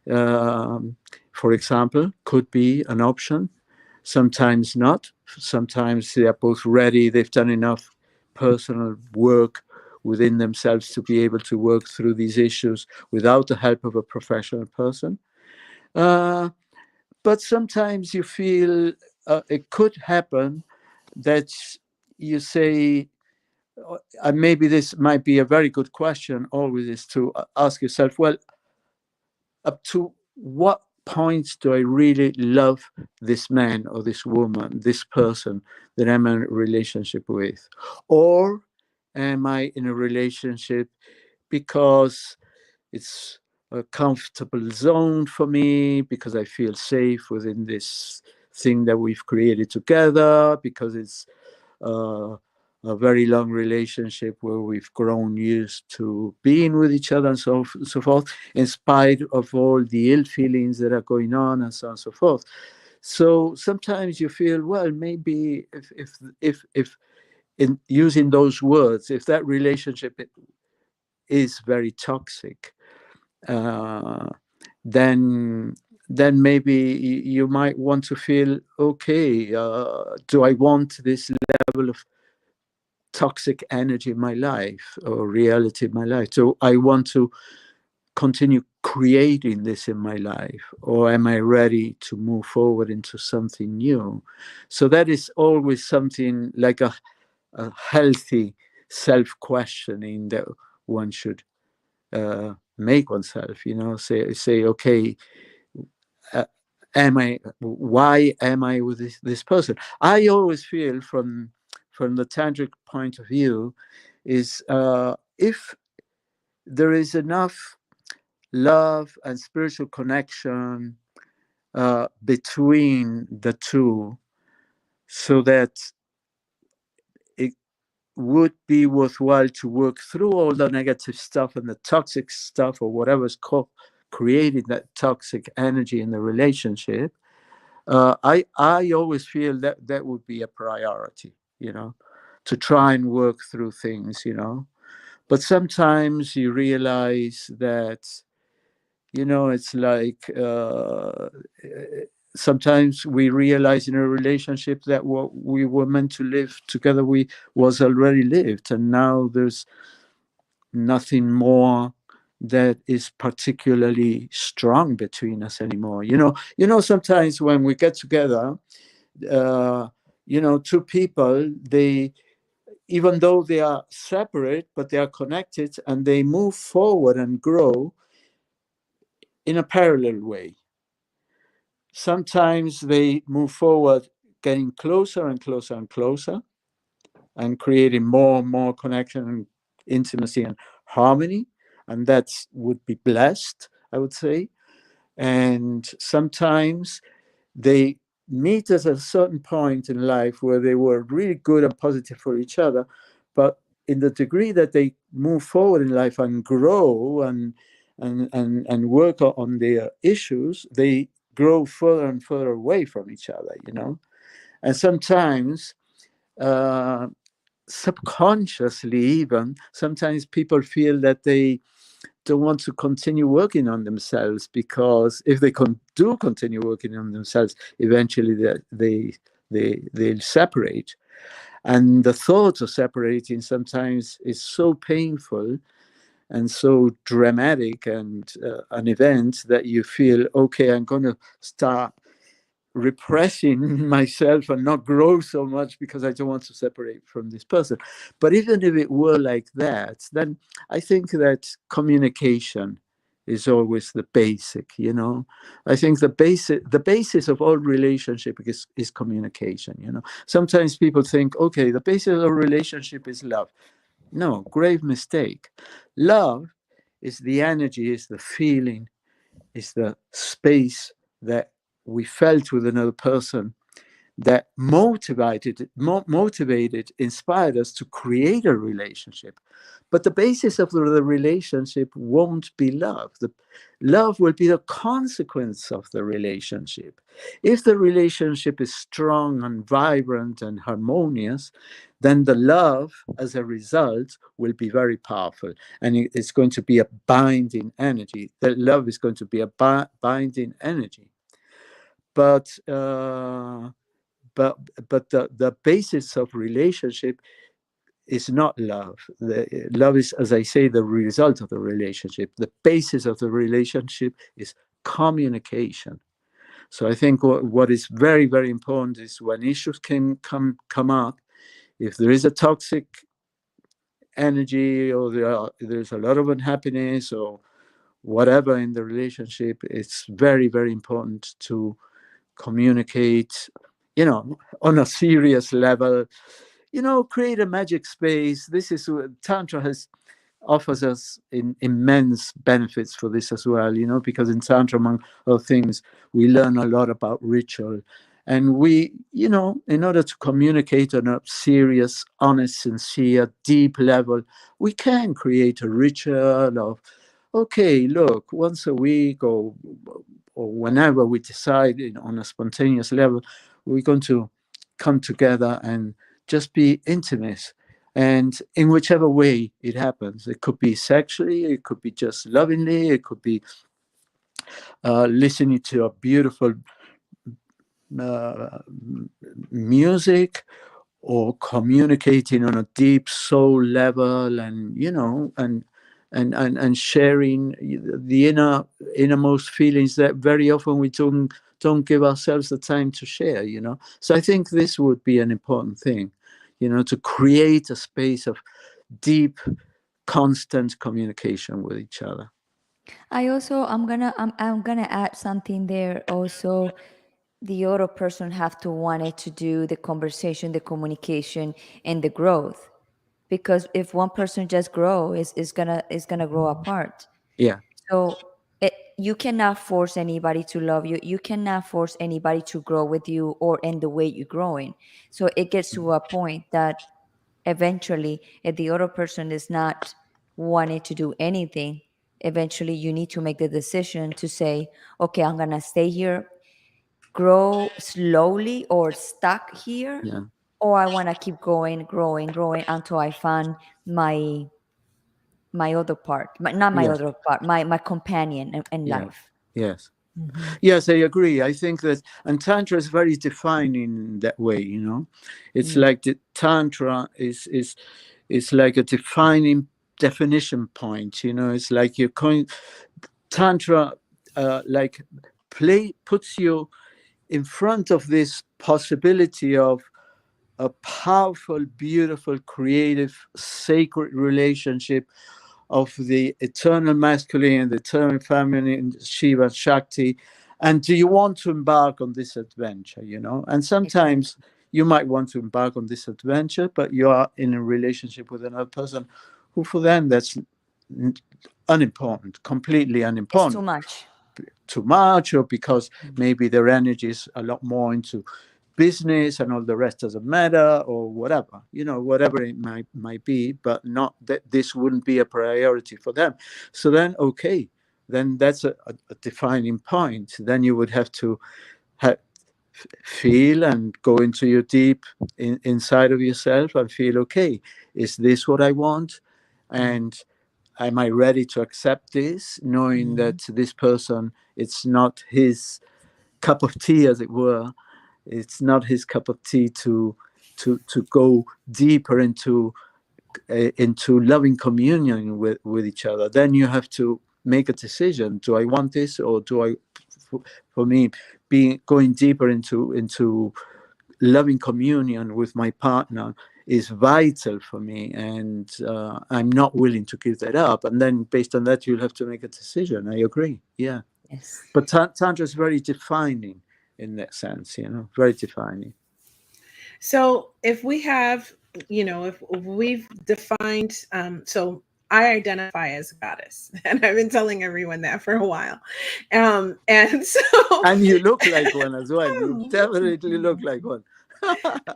For example, could be an option. Sometimes not. Sometimes they are both ready. They've done enough personal work within themselves to be able to work through these issues without the help of a professional person. But sometimes you feel it could happen that you say, and maybe this might be a very good question always, is to ask yourself, well, up to what point do I really love this man or this woman, this person that I'm in a relationship with? Or am I in a relationship because it's a comfortable zone for me, because I feel safe within this thing that we've created together, because it's a very long relationship where we've grown used to being with each other and so forth, in spite of all the ill feelings that are going on and so on and so forth. So sometimes you feel, well, maybe if in using those words, if that relationship is very toxic, then maybe you might want to feel, okay, do I want this level of toxic energy in my life or reality in my life? So I want to continue creating this in my life, or am I ready to move forward into something new? So that is always something like a healthy self-questioning that one should make oneself, you know, say okay, why am I with this person? I always feel from the tantric point of view is if there is enough love and spiritual connection between the two, so that it would be worthwhile to work through all the negative stuff and the toxic stuff or whatever's creating that toxic energy in the relationship, I always feel that that would be a priority, you know, to try and work through things, you know. But sometimes you realize that, you know, it's like sometimes we realize in a relationship that what we were meant to live together was already lived, and now there's nothing more that is particularly strong between us anymore. You know, sometimes when we get together, you know, two people, even though they are separate, but they are connected, and they move forward and grow in a parallel way. Sometimes they move forward, getting closer and closer and closer, and creating more and more connection and intimacy and harmony. And that would be blessed, I would say. And sometimes they meet at a certain point in life where they were really good and positive for each other, but in the degree that they move forward in life and grow and work on their issues, they grow further and further away from each other, you know. And sometimes uh, subconsciously, even sometimes people feel that they don't want to continue working on themselves, because if they do continue working on themselves, eventually they'll separate. And the thought of separating sometimes is so painful and so dramatic, and an event that you feel, okay, I'm going to start repressing myself and not grow so much because I don't want to separate from this person. But even if it were like that, then I think that communication is always the basic, you know. I think the basis of all relationship is communication, you know. Sometimes people think, okay, the basis of a relationship is love. No, grave mistake. Love is the energy, is the feeling, is the space that we felt with another person that motivated, inspired us to create a relationship. But the basis of the relationship won't be love. The love will be the consequence of the relationship. If the relationship is strong and vibrant and harmonious, then the love, as a result, will be very powerful, and it's going to be a binding energy. That love is going to be a binding energy. But but the basis of relationship is not love. The love is, as I say, the result of the relationship. The basis of the relationship is communication. So I think what is very, very important is when issues can come up, if there is a toxic energy, or there's a lot of unhappiness or whatever in the relationship, it's very, very important to communicate, you know, on a serious level, you know, create a magic space. This is what Tantra offers us in immense benefits for this as well, you know, because in Tantra, among other things, we learn a lot about ritual. And we, you know, in order to communicate on a serious, honest, sincere, deep level, we can create a ritual of, okay, look, once a week or whenever we decide on a spontaneous level, we're going to come together and just be intimate. And in whichever way it happens, it could be sexually, it could be just lovingly, it could be listening to a beautiful music, or communicating on a deep soul level, and you know, and sharing the innermost feelings that very often we don't give ourselves the time to share, you know. So I think this would be an important thing, you know, to create a space of deep, constant communication with each other. I'm gonna add something there also. The other person have to want it to do the conversation, the communication, and the growth. Because if one person just grow, is gonna grow apart. Yeah, So you cannot force anybody to love you. You cannot force anybody to grow with you or in the way you're growing. So it gets to a point that eventually, if the other person is not wanting to do anything, eventually you need to make the decision to say, okay, I'm gonna stay here, grow slowly or stuck here, yeah, or I want to keep growing until I find my other part, not my yes, other part, my companion in yeah, life. yes. Mm-hmm. Yes, I agree. I think that, and Tantra is very defined in that way, you know. It's like the Tantra is like a defining definition point, you know. It's like you're going, Tantra like puts you in front of this possibility of a powerful, beautiful, creative, sacred relationship of the eternal masculine and the eternal feminine, Shiva, Shakti. And do you want to embark on this adventure, you know? And Exactly. sometimes you might want to embark on this adventure, but you are in a relationship with another person who, for them, that's unimportant, completely It's too unimportant, much. too much, or because Mm. maybe their energy is a lot more into business and all the rest doesn't matter, or whatever, you know, whatever it might be, but not that this wouldn't be a priority for them. So then, okay, then that's a defining point. Then you would have to ha- feel and go into your deep inside of yourself and feel, okay, is this what I want? And am I ready to accept this, knowing Mm. that this person, it's not his cup of tea, as it were. It's not his cup of tea to go deeper into loving communion with each other. Then you have to make a decision. Do I want this, or do I? For me, being going deeper into loving communion with my partner is vital for me, and I'm not willing to give that up. And then, based on that, you'll have to make a decision. I agree. Yeah, Yes. but Tantra is very defining in that sense. You know, very defining. So if we have, if we've defined, so I identify as a goddess, and I've been telling everyone that for a while. And so, And you look like one as well. You definitely look like one.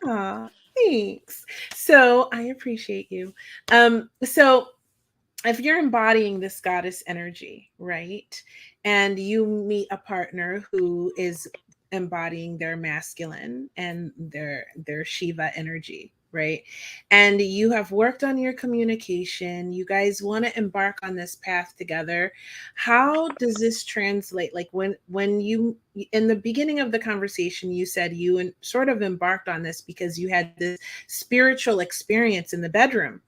aw, thanks. So I appreciate you. So if you're embodying this goddess energy, right, and you meet a partner who is embodying their masculine and their Shiva energy, right, and you have worked on your communication, you guys want to embark on this path together, how does this translate? Like when you, in the beginning of the conversation, you said you sort of embarked on this because you had this spiritual experience in the bedroom.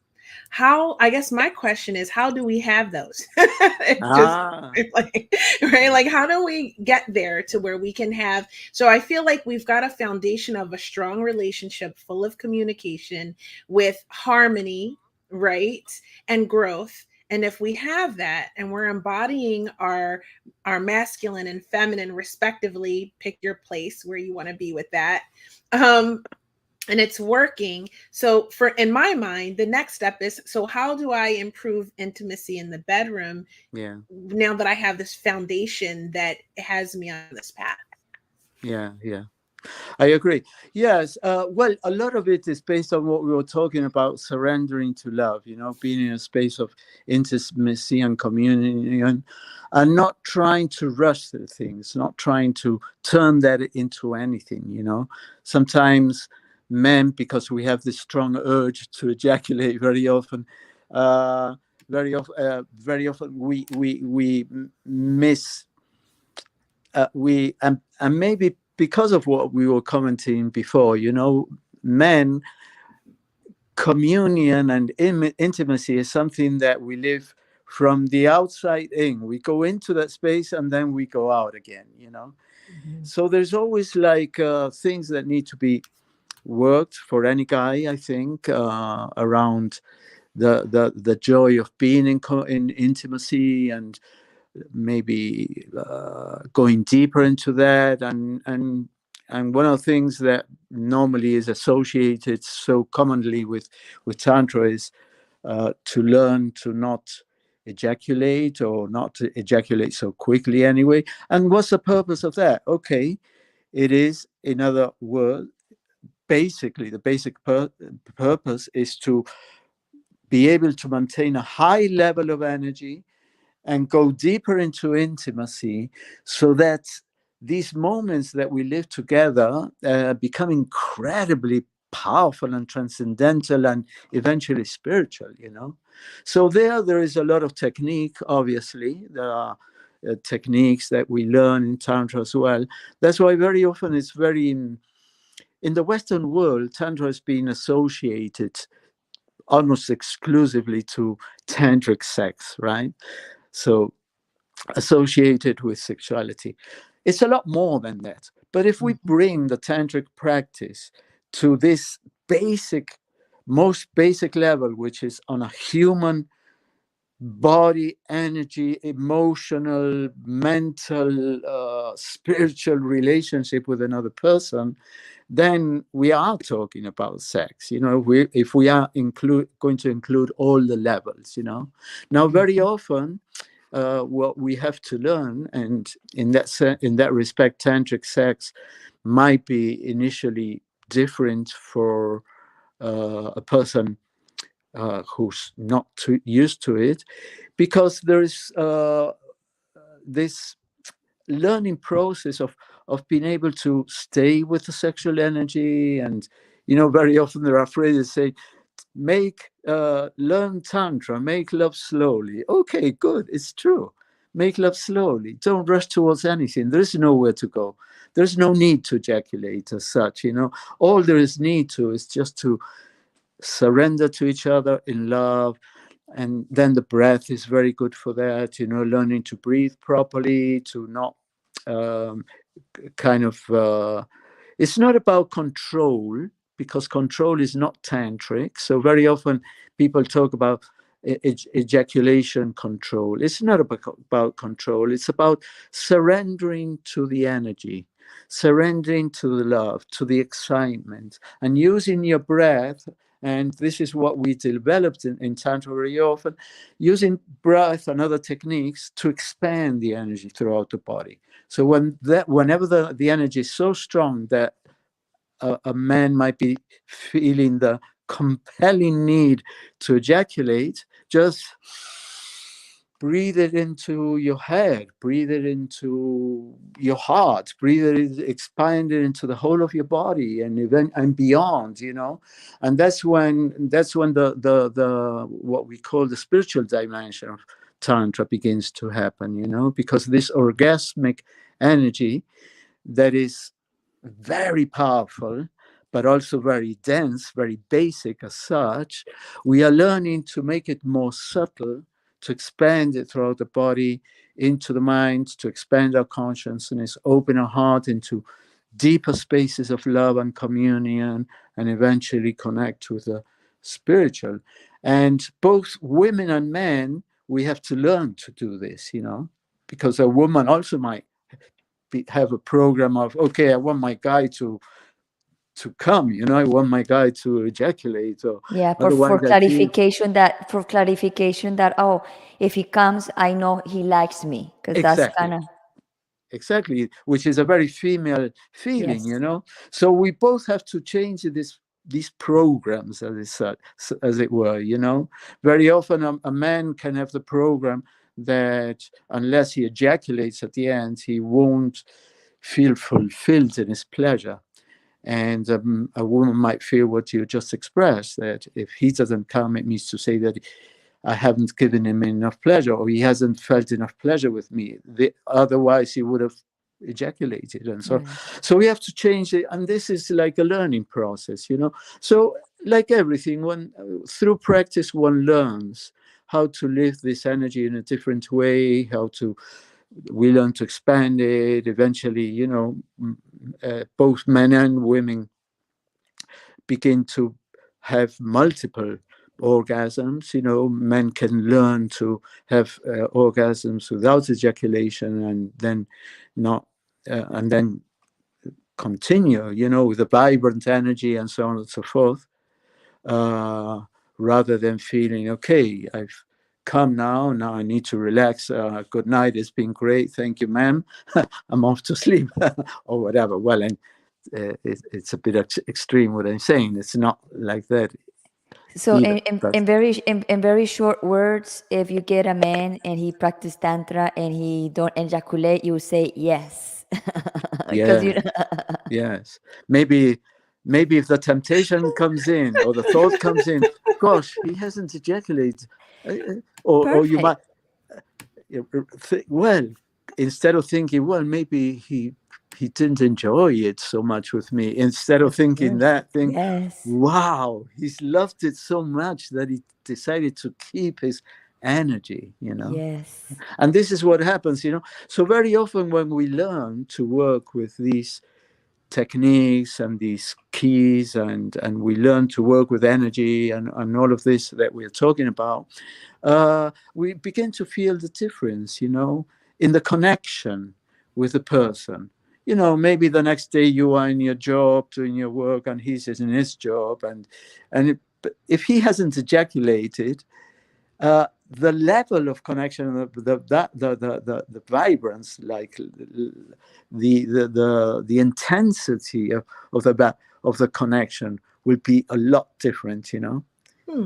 How, I guess my question is, how do we have those? It's just Ah, like, right, like how do we get there to where we can have, so I feel like we've got a foundation of a strong relationship full of communication with harmony, right, and growth. And if we have that and we're embodying our masculine and feminine respectively, pick your place where you want to be with that, um and it's working. So for, in my mind, the next step is, so how do I improve intimacy in the bedroom yeah, now that I have this foundation that has me on this path? yeah, yeah. I agree. Yes. Well, a lot of it is based on what we were talking about, surrendering to love, you know, being in a space of intimacy and communion, and not trying to rush through things, not trying to turn that into anything, you know. Sometimes men, because we have this strong urge to ejaculate very often, very often we miss we and maybe because of what we were commenting before, you know, men, communion and intimacy is something that we live from the outside in. We go into that space and then we go out again, you know. Mhm. So there's always like things that need to be worked for any guy, I think, around the joy of being in intimacy, and maybe going deeper into that, and one of the things that normally is associated so commonly with tantra is to learn to not ejaculate, or not to ejaculate so quickly anyway. And what's the purpose of that? Okay, it is, in other words, basically the basic purpose is to be able to maintain a high level of energy and go deeper into intimacy, so that these moments that we live together become incredibly powerful and transcendental and eventually spiritual, you know. So there is a lot of technique. Obviously there are techniques that we learn in tantra as well. That's why very often it's very in the Western world, tantra has been associated almost exclusively to tantric sex, right? So associated with sexuality. It's a lot more than that. But if we Mhm. bring the tantric practice to this most basic level, which is on a human body, energy, emotional, mental, spiritual relationship with another person, then we are talking about sex. If we are going to include all the levels. Now, very often, what we have to learn, and in that respect, tantric sex might be initially different for a person who's not too used to it, because there is this learning process of being able to stay with the sexual energy. And very often there are phrases say, learn tantra, make love slowly. Okay, good, it's true. Make love slowly, don't rush towards anything. There's nowhere to go, there's no need to ejaculate as such. All there is need to is just to surrender to each other in love. And then the breath is very good for that, learning to breathe properly, to not it's not about control, because control is not tantric. So very often people talk about ejaculation control. It's not about control, it's about surrendering to the energy, surrendering to the love, to the excitement, and using your breath. And this is what we developed in Tantra very often, using breath and other techniques to expand the energy throughout the body. So whenever the energy is so strong that a man might be feeling the compelling need to ejaculate, just breathe it into your head, breathe it into your heart, expand it into the whole of your body and beyond. And that's when the what we call the spiritual dimension of Tantra begins to happen. Because this orgasmic energy that is very powerful, but also very dense, very basic as such, we are learning to make it more subtle, to expand it throughout the body, into the mind, to expand our consciousness, open our heart into deeper spaces of love and communion, and eventually connect with the spiritual. And both women and men, we have to learn to do this, because a woman also might have a program of, okay, I want my guy to come, I want my guy to ejaculate, or Yeah, otherwise for I feel clarification that, oh, if he comes, I know he likes me, because that's exactly. kind of, Exactly, which is a very female feeling, yes. So we both have to change these programs, as it were. Very often a man can have the program that unless he ejaculates at the end, he won't feel fulfilled in his pleasure. And a woman might feel what you just expressed, that if he doesn't come, it means to say that I haven't given him enough pleasure, or he hasn't felt enough pleasure with me. Otherwise, he would have ejaculated. And Right. so we have to change it. And this is like a learning process, So like everything, through practice, one learns how to live this energy in a different way, we learn to expand it. Eventually, both men and women begin to have multiple orgasms. Men can learn to have orgasms without ejaculation, and then not, and then continue, with a vibrant energy and so on and so forth, rather than feeling, okay, I've come now I need to relax. Good night, it's been great, thank you, ma'am. I'm off to sleep, or whatever. Well, and it's a bit extreme what I'm saying. It's not like that So either. in very short words, if you get a man and he practice tantra and he don't ejaculate, you say yes. Because Yeah, yes. Maybe if the temptation comes in, or the thought comes in, gosh, he hasn't ejaculated, or you might, perfect. well, instead of thinking, well, maybe he didn't enjoy it so much with me, instead of Of thinking course. that, think, Yes. wow, he's loved it so much that he decided to keep his energy. Yes. And this is what happens. So very often when we learn to work with these techniques and these keys, and we learn to work with energy and all of this that we're talking about, we begin to feel the difference, in the connection with the person. Maybe the next day you are in your job, doing your work, and he's in his job, and if he hasn't ejaculated, the level of connection, the vibrance, like the intensity of the connection will be a lot different,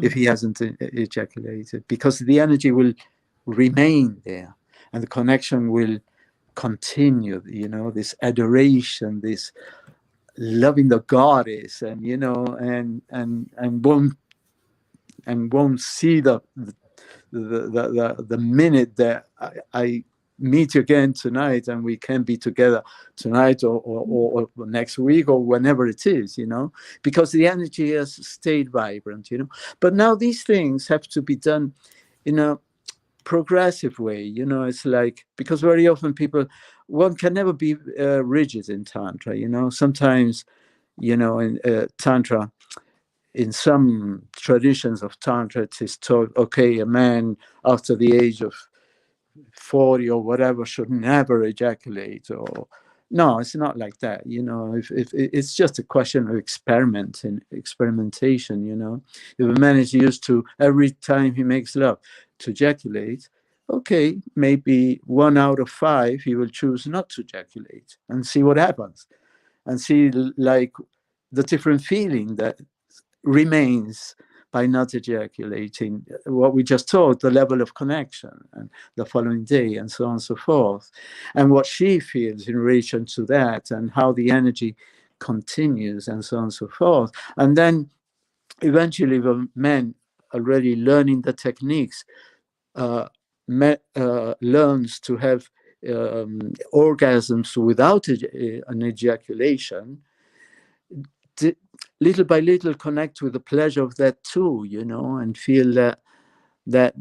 if he hasn't ejaculated, because the energy will remain there, and the connection will continue. This adoration, this loving the goddess, and won't see the minute that I meet you again tonight, and we can be together tonight or next week or whenever it is, because the energy has stayed vibrant, But now these things have to be done in a progressive way, It's like, because very often one can never be rigid in Tantra, Sometimes, in Tantra, in some traditions of Tantra, it is taught, okay, a man after the age of 40 or whatever should never ejaculate. Or no, it's not like that. If it's just a question of experimentation. If a man is used to, every time he makes love, to ejaculate, okay, maybe 1 out of 5 he will choose not to ejaculate, and see what happens, and see like the different feeling that remains by not ejaculating, what we just taught, the level of connection, and the following day, and so on and so forth, and what she feels in relation to that, and how the energy continues, and so on and so forth. And then eventually the men, already learning the techniques, learns to have orgasms without an ejaculation, little by little connect with the pleasure of that too, and feel that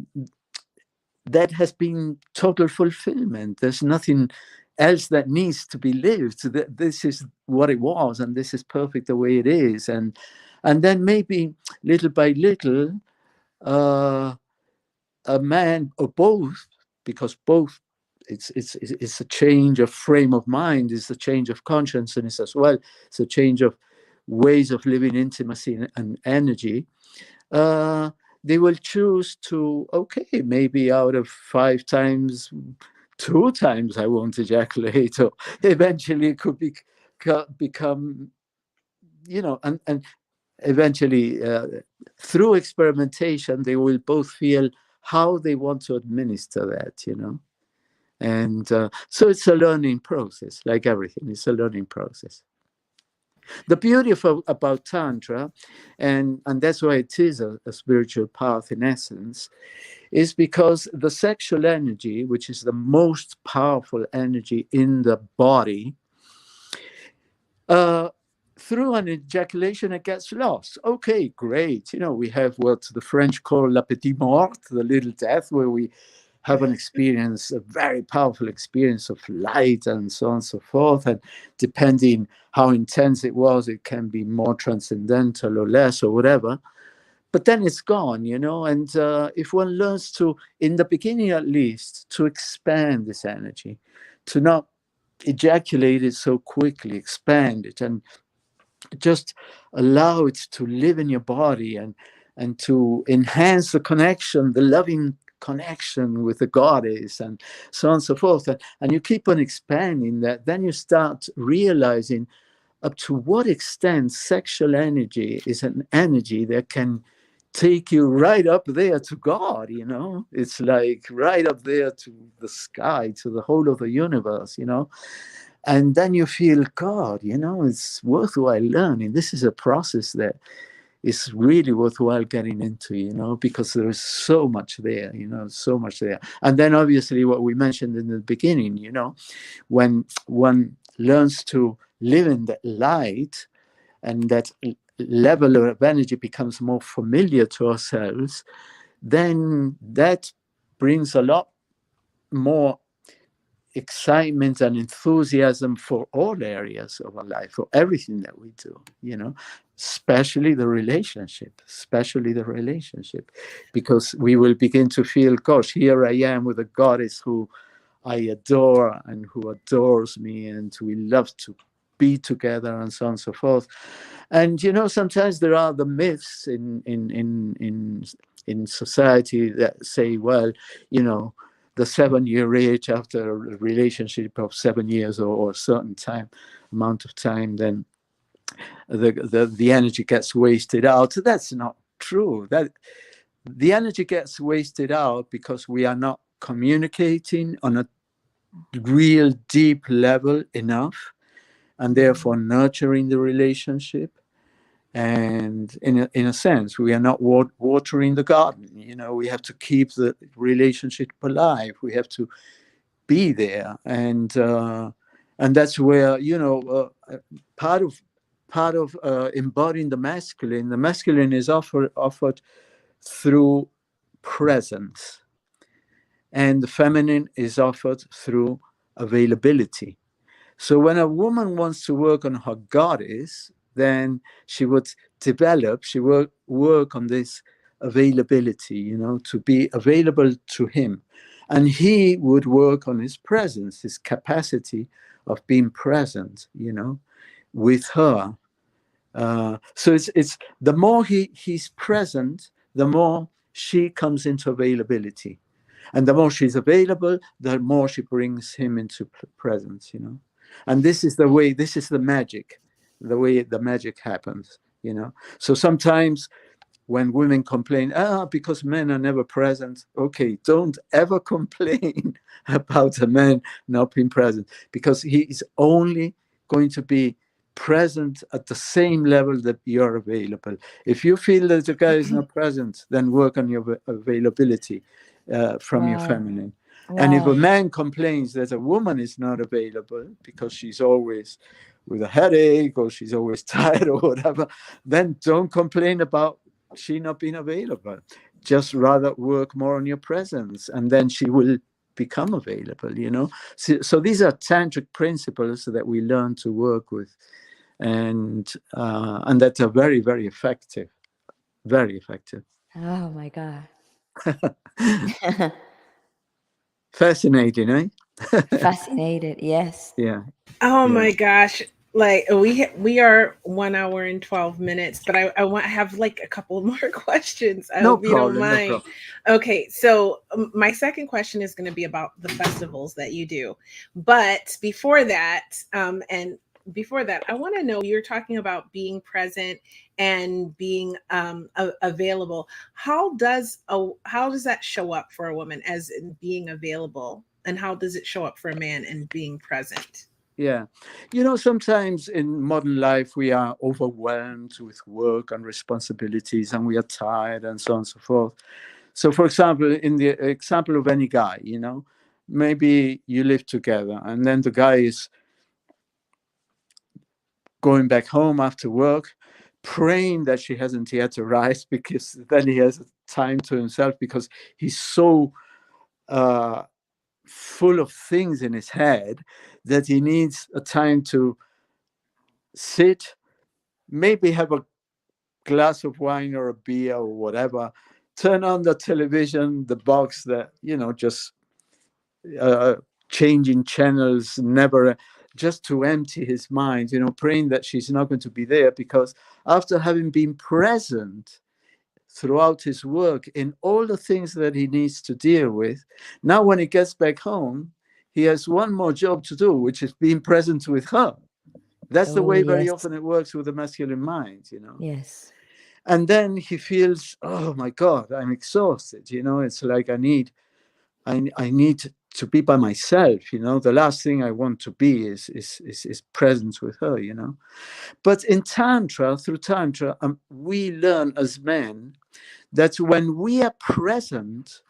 has been total fulfillment. There's nothing else that needs to be lived. This is what it was, and this is perfect the way it is. And then maybe little by little, a man, or both, because both, it's a change of frame of mind, it's a change of consciousness as well, it's a change of ways of living intimacy and energy. They will choose to, okay, maybe out of 5 times, 2 times I won't ejaculate, or eventually it could become, and eventually through experimentation, they will both feel how they want to administer that, And so it's a learning process, like everything, it's a learning process. The beauty about Tantra, and that's why it is a spiritual path in essence, is because the sexual energy, which is the most powerful energy in the body, through an ejaculation, it gets lost. Okay, great. We have what the French call la petite mort, the little death, where we have an experience, a very powerful experience of light, and so on and so forth. And depending how intense it was, it can be more transcendental or less or whatever. But then it's gone, And if one learns to, in the beginning at least, to expand this energy, to not ejaculate it so quickly, expand it, and just allow it to live in your body, and to enhance the connection, the loving connection with the goddess, and so on and so forth, and you keep on expanding that, then you start realizing up to what extent sexual energy is an energy that can take you right up there to God, It's like right up there to the sky, to the whole of the universe, And then you feel, God, it's worthwhile learning. This is a process that is really worthwhile getting into, because there is so much there, so much there. And then obviously what we mentioned in the beginning, when one learns to live in that light, and that level of energy becomes more familiar to ourselves, then that brings a lot more excitement and enthusiasm for all areas of our life, for everything that we do, you know, especially the relationship, because we will begin to feel, gosh, here I am with a goddess who I adore and who adores me, and we love to be together, and so on and so forth. And you know, sometimes there are the myths in society that say, well, you know, the 7-year age after a relationship of 7 years or a certain amount of time, then the energy gets wasted out. So that's not true. That the energy gets wasted out because we are not communicating on a real deep level enough, and therefore nurturing the relationship. And in a sense, we are not watering the garden. You know, we have to keep the relationship alive. We have to be there, and that's where, you know, part of embodying the masculine. The masculine is offered through presence, and the feminine is offered through availability. So when a woman wants to work on her goddess, then she would work on this availability, you know, to be available to him. And he would work on his presence, his capacity of being present, you know, with her. So it's the more he's present, the more she comes into availability. And the more she's available, the more she brings him into presence, you know. And this is the magic, the way the magic happens, you know. So sometimes when women complain, because men are never present, okay, don't ever complain about a man not being present, because he is only going to be present at the same level that you're available. If you feel that the guy is not present, then work on your availability from your feminine. And if a man complains that a woman is not available because she's always with a headache or she's always tired or whatever, then don't complain about she not being available. Just rather work more on your presence, and then she will become available, you know. So these are tantric principles that we learn to work with, and that are very, very effective. Very effective. Oh my God. Fascinating, eh? Fascinated, yes. Yeah. Oh Yeah. my gosh. Like we are 1 hour and 12 minutes, but I want to have like a couple more questions. I No hope you don't problem. No mind. problem. Okay, so my second question is going to be about the festivals that you do. But before that, I want to know, you're talking about being present and being available. How does that show up for a woman as in being available, and how does it show up for a man in being present? Yeah. You know, sometimes in modern life, we are overwhelmed with work and responsibilities, and we are tired, and so on and so forth. So, for example, in the example of any guy, you know, maybe you live together, and then the guy is going back home after work, praying that she hasn't yet arrived, because then he has time to himself, because he's so full of things in his head that he needs a time to sit, maybe have a glass of wine or a beer or whatever, turn on the television, the box that, you know, just changing channels, never, just to empty his mind, you know, praying that she's not going to be there, because after having been present throughout his work in all the things that he needs to deal with, now when he gets back home, he has one more job to do, which is being present with her. That's the Oh, way very yes. often it works with the masculine mind, you know. Yes. And then he feels, oh my God, I'm exhausted, you know. It's like I need to be by myself, you know. The last thing I want to be is presence with her, you know. But in Tantra, through Tantra, we learn as men that when we are present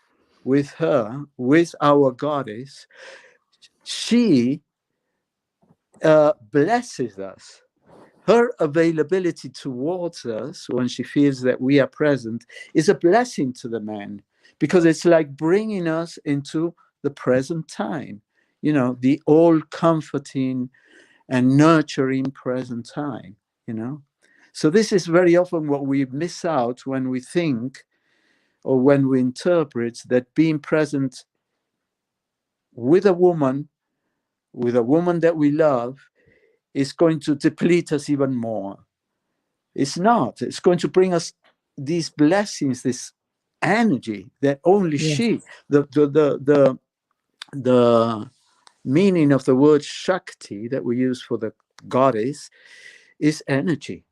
with her, with our goddess, she blesses us. Her availability towards us when she feels that we are present is a blessing to the man, because it's like bringing us into the present time. the all comforting and nurturing present time, So this is very often what we miss out when we think or when we interpret that being present with a woman that we love, is going to deplete us even more. It's not. It's going to bring us these blessings, this energy that only she, the meaning of the word Shakti that we use for the goddess is energy.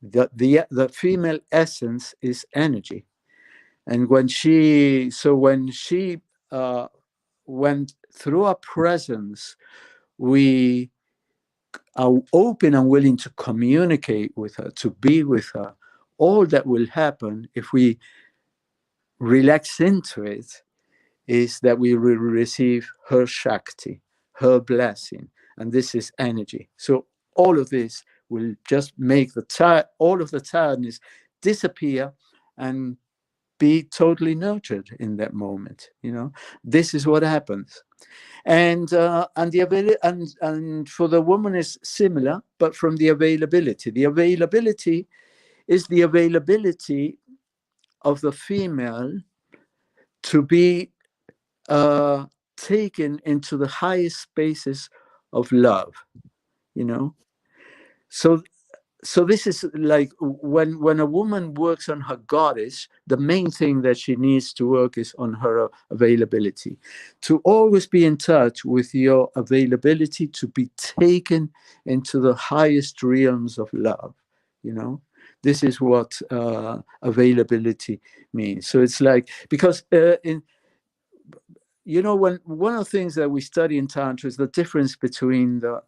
The female essence is energy. And when she went through our presence, we are open and willing to communicate with her, to be with her. All that will happen if we relax into it is that we will receive her Shakti, her blessing, and this is energy. So all of this will just make all of the tiredness disappear and be totally nurtured in that moment. This is what happens. And for the woman is similar, but from the availability. The availability is the availability of the female to be taken into the highest spaces of love. So this is like when a woman works on her goddess, the main thing that she needs to work is on her availability, to always be in touch with your availability to be taken into the highest realms of love. This is what availability means. So it's like, because when one of the things that we study in Tantra is the difference between the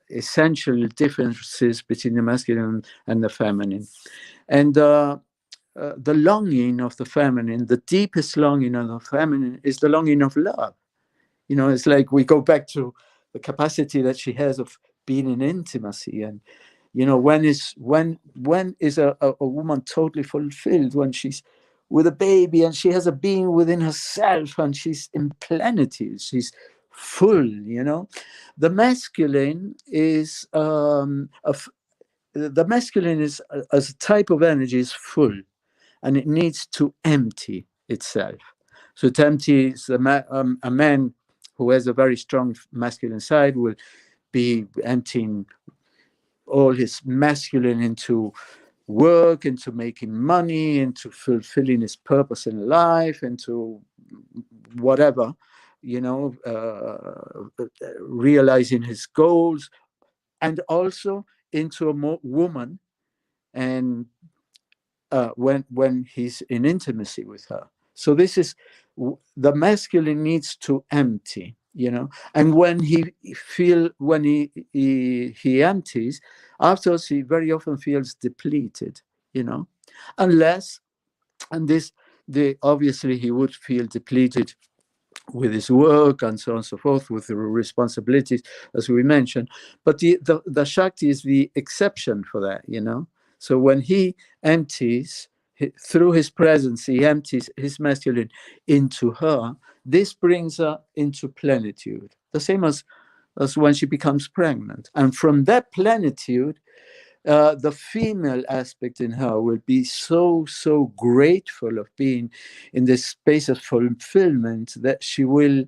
essential differences between the masculine and the feminine. And the longing of the feminine, the deepest longing of the feminine is the longing of love. It's like we go back to the capacity that she has of being in intimacy. And, when is a woman totally fulfilled? When she's with a baby and she has a being within herself and she's in plenitude, she's full. The masculine is the masculine is as a type of energy is full, and it needs to empty itself. So it empties a man who has a very strong masculine side will be emptying all his masculine into work, into making money, into fulfilling his purpose in life, into whatever, realizing his goals, and also into a woman, and when he's in intimacy with her. So this is the masculine needs to empty, and when he empties, afterwards he very often feels depleted, unless, and obviously he would feel depleted with his work and so on and so forth, with the responsibilities, as we mentioned. But the Shakti is the exception for that, So when he empties, through his presence, he empties his masculine into her. This brings her into plenitude, the same as when she becomes pregnant. And from that plenitude, the female aspect in her will be so grateful of being in this space of fulfillment that she will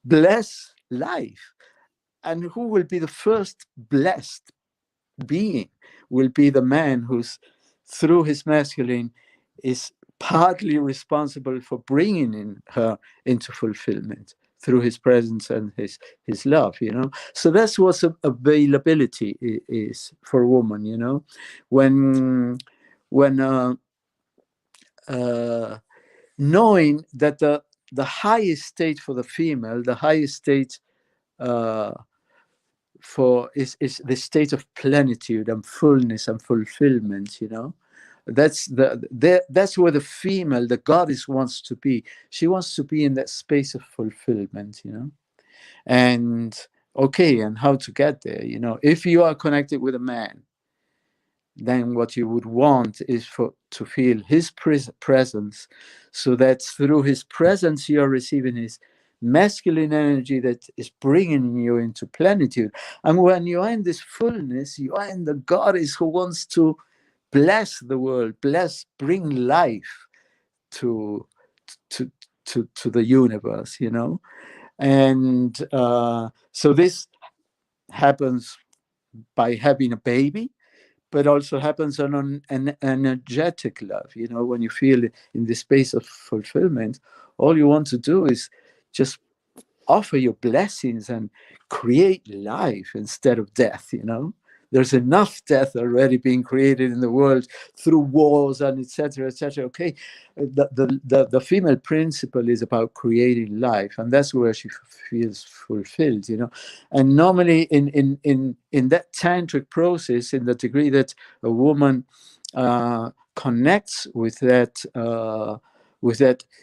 bless life. And who will be the first blessed being will be the man who's, through his masculine, is partly responsible for bringing in her into fulfillment through his presence and his love, So that's what availability is for a woman, when knowing that the highest state for the female, the highest state for is the state of plenitude and fullness and fulfillment, That's that's where the female, the goddess, wants to be. She wants to be in that space of fulfillment, And okay, and how to get there, If you are connected with a man, then what you would want is to feel his presence, so that through his presence you are receiving his masculine energy that is bringing you into plenitude. And when you are in this fullness, you are in the goddess who wants to bless the world, bring life to to to the universe, you know. And so this happens by having a baby, but also happens on an energetic love. You know, when you feel in the space of fulfillment, all you want to do is just offer your blessings and create life instead of death. You know, there's enough death already being created in the world through wars and etc., etc. Okay, the female principle is about creating life, and that's where she feels fulfilled. You know, and normally in that tantric process, in the degree that a woman connects with that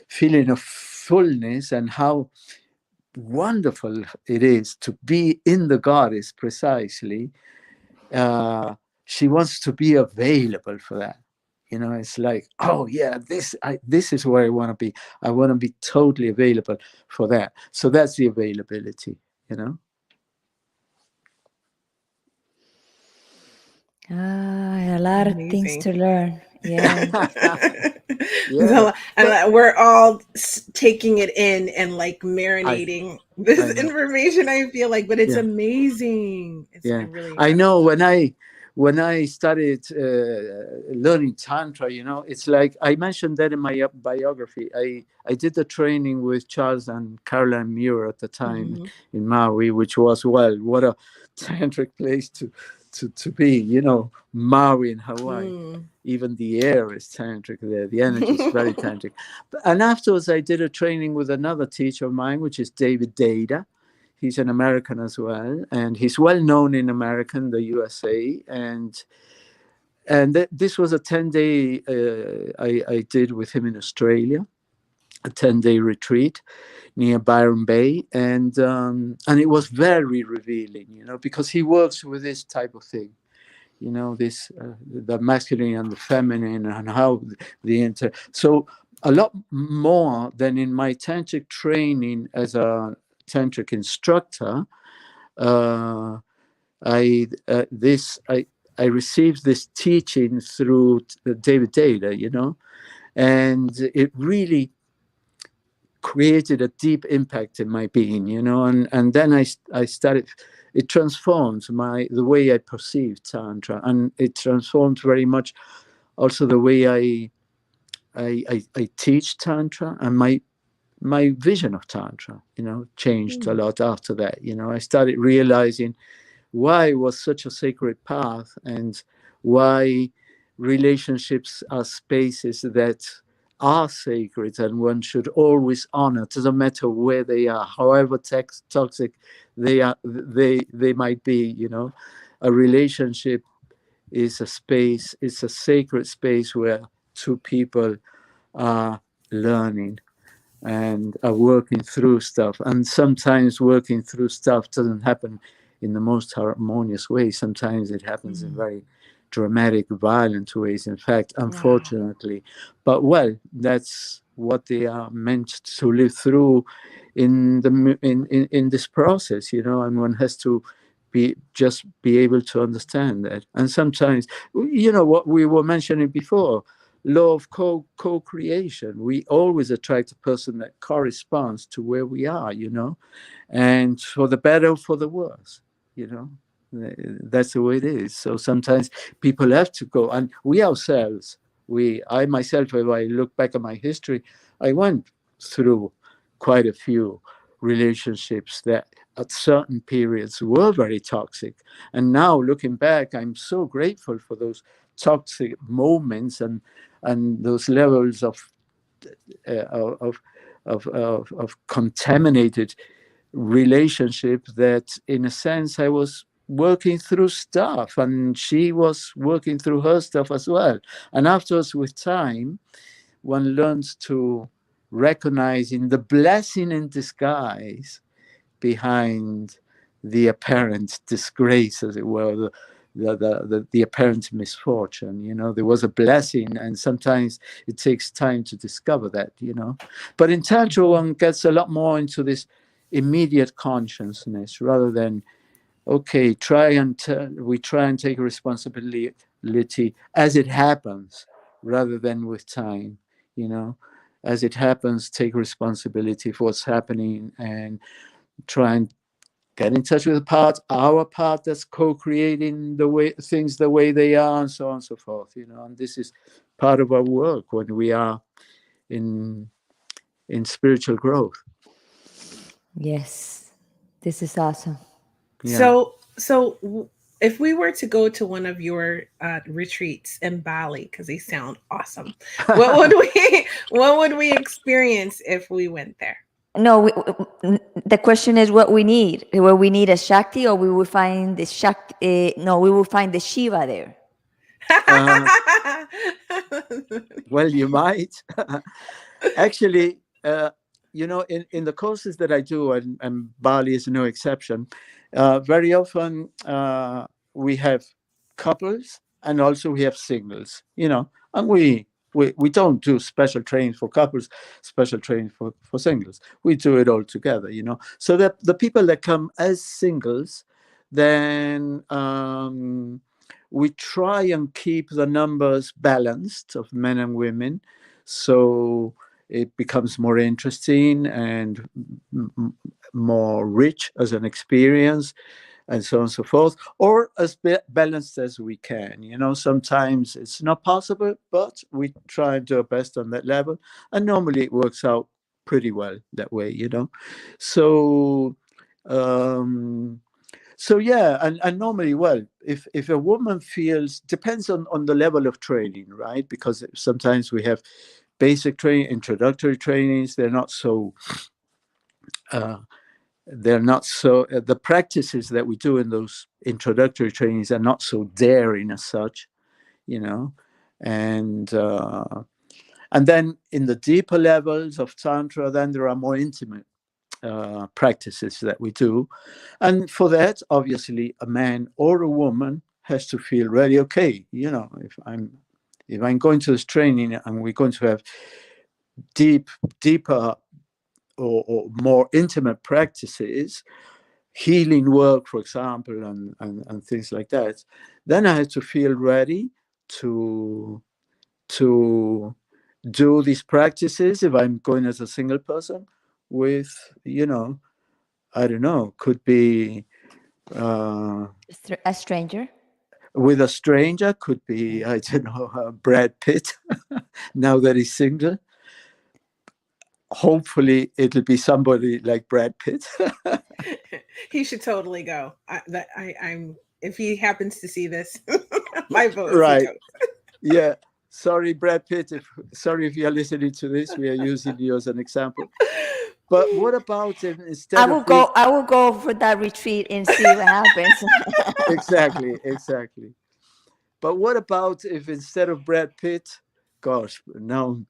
feeling of fullness and how wonderful it is to be in the goddess precisely, she wants to be available for that. You know, it's like, oh yeah, this is where I want to be. I want to be totally available for that. So that's the availability, you know. A lot of things Amazing. to learn. Yeah. Yeah, but And we're all taking it in and like I marinating this I know. information, I feel like, but it's Yeah. amazing. It's Yeah, really I know. incredible. When I started learning tantra, you know, it's like I mentioned that in my biography. I did the training with Charles and Caroline Muir at the time Hmm. in Maui, which was, well, what a tantric place to be. You know, Maui in Hawaii. Mm. Even the air is tantric there. The energy is very tantric. And afterwards, I did a training with another teacher of mine, which is David Data. He's an American as well, and he's well known in America, the USA. And this was a 10-day I did with him in Australia, a 10-day retreat near Byron Bay, and it was very revealing, you know, because he works with this type of thing, you know, this the masculine and the feminine, and how so a lot more than in my tantric training as a tantric instructor. uh, I this I received this teaching through David Data, you know, and it really created a deep impact in my being, you know, and then I started. It transformed the way I perceived tantra, and it transformed very much also the way I teach tantra, and my vision of tantra, you know, changed a Mm. lot after that. You know, I started realizing why it was such a sacred path, and why relationships are spaces that are sacred and one should always honor. It doesn't matter where they are, however toxic they might be. You know, a relationship is a space, it's a sacred space where two people are learning and are working through stuff. And sometimes working through stuff doesn't happen in the most harmonious way. Sometimes it happens in Mm. very dramatic, violent ways, in fact, Wow. unfortunately. But well, that's what they are meant to live through in this process, you know, and one has to be able to understand that. And sometimes, you know, what we were mentioning before, law of co-creation. We always attract a person that corresponds to where we are, you know, and for the better or for the worse, you know. That's the way it is. So sometimes people have to go, and we ourselves, I myself, if I look back at my history, I went through quite a few relationships that at certain periods were very toxic. And now looking back, I'm so grateful for those toxic moments and those levels uh, of of contaminated relationship, that in a sense I was working through stuff and she was working through her stuff as well. And afterwards, with time, one learns to recognize in the blessing in disguise behind the apparent disgrace, as it were, the apparent misfortune. There was a blessing, and sometimes it takes time to discover that. But in Tantra, one gets a lot more into this immediate consciousness rather than, okay, we try and take responsibility as it happens, rather than with time. As it happens, take responsibility for what's happening and try and get in touch with our part that's co-creating things the way they are, and so on and so forth. And this is part of our work when we are in spiritual growth. Yes, this is awesome. Yeah. So if we were to go to one of your retreats in Bali, because they sound awesome, what would we experience if we went there? No, the question is what we need. Well, we need a Shakti, or we will find the Shakti. No, we will find the Shiva there. Well, you might. Actually, in the courses that I do, and Bali is no exception, very often we have couples, and also we have singles, and we don't do special training for couples, special training for singles. We do it all together, so that the people that come as singles, then we try and keep the numbers balanced of men and women, so it becomes more interesting and more rich as an experience, and so on and so forth, or as balanced as we can. Sometimes it's not possible, but we try and do our best on that level, and normally it works out pretty well that way. So yeah, and normally, well, if a woman feels, depends on the level of training, right? Because sometimes we have basic training, introductory trainings. They're not so the practices that we do in those introductory trainings are not so daring as such, and then in the deeper levels of Tantra, then there are more intimate practices that we do, and for that, obviously, a man or a woman has to feel really okay. If I'm going to this training and we're going to have deeper or more intimate practices, healing work, for example, and things like that, then I have to feel ready to do these practices. If I'm going as a single person with, I don't know, could be A stranger. with a stranger, could be, I don't know, Brad Pitt, now that he's single. Hopefully it'll be somebody like Brad Pitt. He should totally go. I'm if he happens to see this, my vote is Right. he goes. Yeah. Sorry, Brad Pitt. Sorry if you are listening to this. We are using you as an example. But what about if instead I will go for that retreat and see what happens. Exactly. But what about if instead of Brad Pitt, gosh, now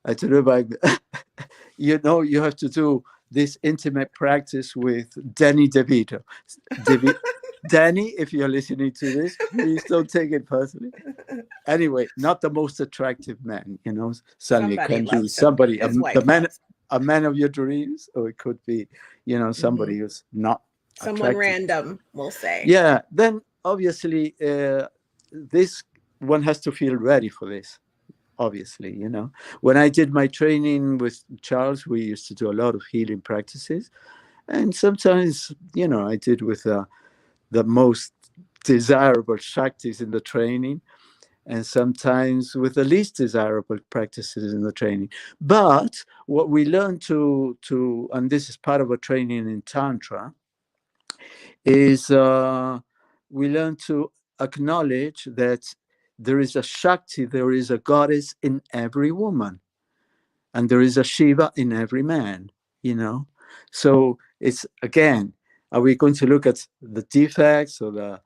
I don't know if you have to do this intimate practice with Danny DeVito. Danny, if you're listening to this, please don't take it personally. Anyway, not the most attractive man, suddenly it can be somebody, a man of your dreams, or it could be, somebody who's not someone attractive. random, we'll say. Yeah, then obviously this one has to feel ready for this. Obviously, when I did my training with Charles, we used to do a lot of healing practices, and sometimes, I did with the most desirable Shaktis in the training, and sometimes with the least desirable practices in the training. But what we learn to and this is part of a training in Tantra, is we learn to acknowledge that there is a Shakti, there is a goddess in every woman, and there is a Shiva in every man, So it's, again, are we going to look at the defects or the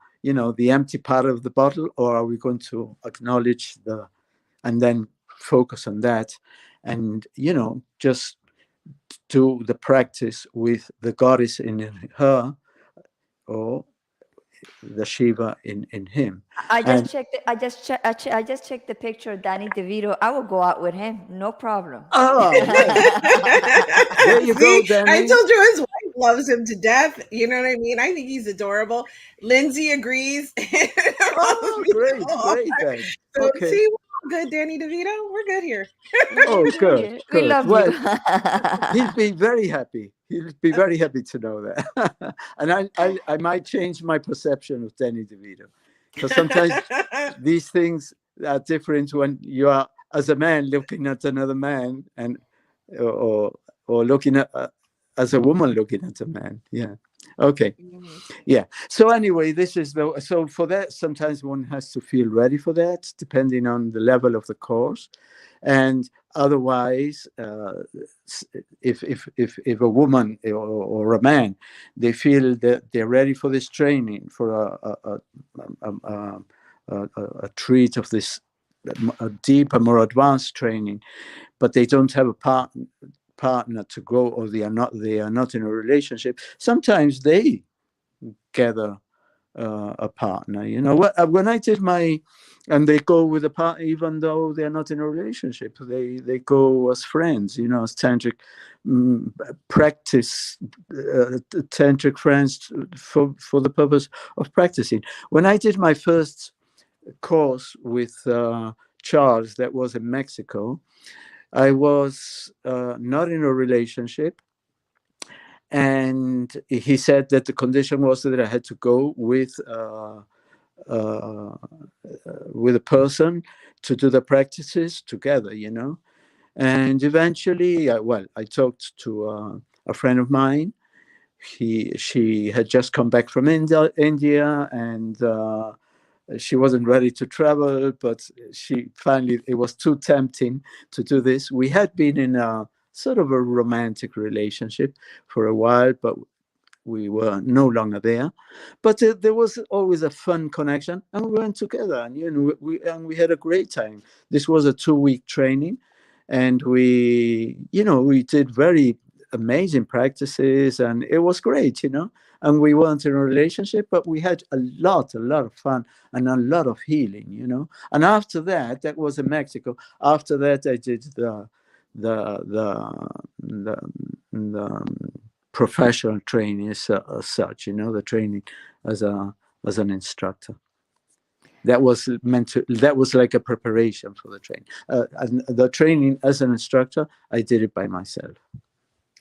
empty part of the bottle, or are we going to acknowledge and then focus on that, and just do the practice with the goddess in her, or the Shiva in him. I And just checked. I just checked the picture of Danny DeVito. I will go out with him, no problem. oh, well, there you See, go, I Danny. told you his wife loves him to death. You know what I mean? I think he's adorable. Lindsay agrees. Oh, great then. So Okay. see, we're all good, Danny DeVito. We're good here. Oh, good, We good. love Well, you. he'll be very happy. He'll be very happy to know that. And I might change my perception of Danny DeVito, because sometimes these things are different when you are, as a man, looking at another man, and or looking at as a woman looking at a man. Yeah. Okay. Yeah. So anyway, this is so for that, sometimes one has to feel ready for that, depending on the level of the course. And otherwise, if a woman or a man, they feel that they're ready for this training, for a treat of this, a deeper, more advanced training, but they don't have a partner to go, or they are not in a relationship, sometimes they gather a partner. When I did and they go with a partner, even though they're not in a relationship, they go as friends, as tantric practice, tantric friends for the purpose of practicing. When I did my first course with Charles, that was in Mexico, I was not in a relationship, and he said that the condition was that I had to go with a person to do the practices together, And eventually, I talked to a friend of mine. She had just come back from India, and she wasn't ready to travel, but it was too tempting to do this. We had been in a sort of a romantic relationship for a while, but we were no longer there. But there was always a fun connection, and we went together, and we had a great time. This was a 2-week training, and we did very amazing practices, and it was great, And we weren't in a relationship, but we had a lot of fun and a lot of healing, And after that was in Mexico. After that, I did the professional training as such, the training as an instructor. That was like a preparation for the training. And the training as an instructor, I did it by myself.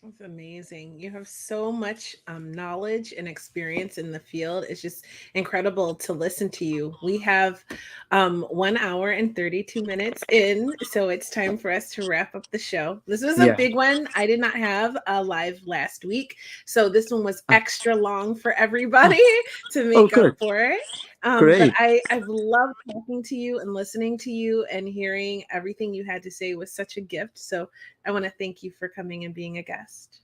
That's amazing. You have so much knowledge and experience in the field. It's just incredible to listen to you. We have 1 hour and 32 minutes in, so it's time for us to wrap up the show. This was a big one. I did not have a live last week, so this one was extra long for everybody to make up for it. But I've loved talking to you and listening to you and hearing everything you had to say was such a gift. So I want to thank you for coming and being a guest.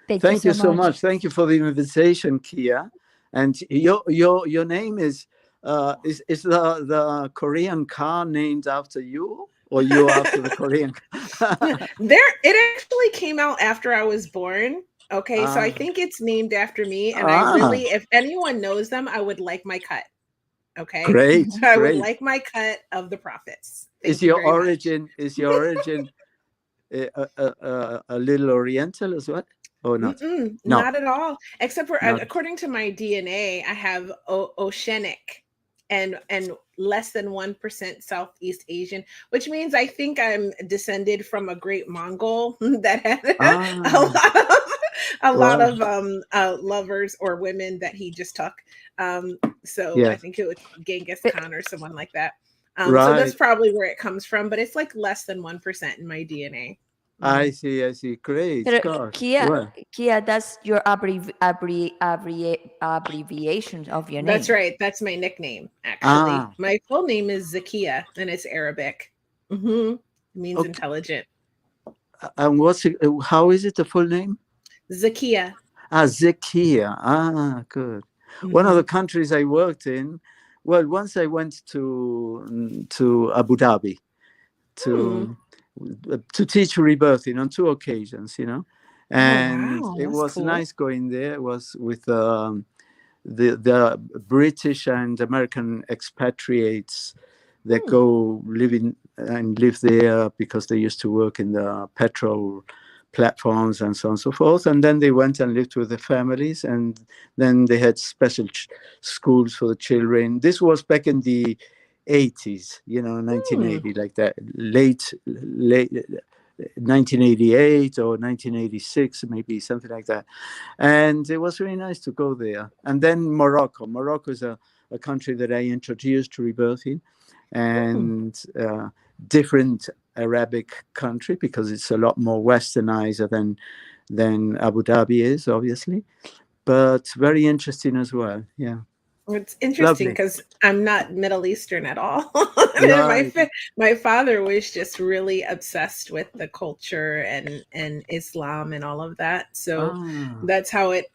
Thank you so much. Thank you for the invitation, Kia. And your name is the Korean car named after you, or you after the Korean car? It actually came out after I was born. Okay, so I think it's named after me. And I really, if anyone knows them, I would like my cut. Okay, great. I would like my cut of the prophets. Is your origin a little Oriental as well, or not? No, not at all. Except for according to my DNA, I have oceanic and less than 1% Southeast Asian, which means I think I'm descended from a great Mongol that had a lot of lovers or women that he just took. So I think it was Genghis Khan or someone like that. So that's probably where it comes from, but it's like less than 1% in my DNA. I see. Great. Kia, that's your abbreviation of your name. That's right. That's my nickname, actually. My full name is Zakia, and it's Arabic. It means intelligent. And how is it, the full name? Zakia. Zakia. Good. One of the countries I worked in, once I went to Abu Dhabi to teach rebirthing on 2 occasions, and it was nice going there. It was with the British and American expatriates that Hmm. go live there because they used to work in the petrol platforms and so on and so forth. And then they went and lived with their families, and then they had special schools for the children. This was back in the 80s, 1980, like that, late 1988 or 1986, maybe something like that. And it was really nice to go there. And then Morocco is a country that I introduced to rebirthing, Hmm. and different Arabic country because it's a lot more westernized than Abu Dhabi is, obviously, but very interesting as well. Yeah, It's interesting lovely. because I'm not Middle Eastern at all. And Right. my father was just really obsessed with the culture and Islam and all of that. So Ah, that's how it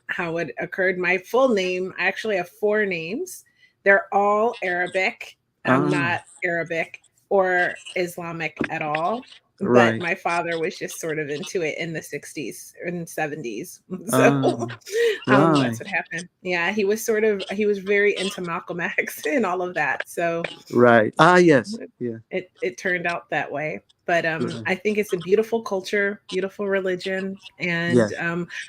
occurred. My full name, I actually have four names. They're all Arabic. I'm ah, not Arabic or Islamic at all. But right. my father was just sort of into it in the 60s and 70s. So Ah, right. that's what happened. Yeah, he was very into Malcolm X and all of that. So Right. Ah, yes. Yeah. it turned out that way. But Right. I think it's a beautiful culture, beautiful religion, and Yes.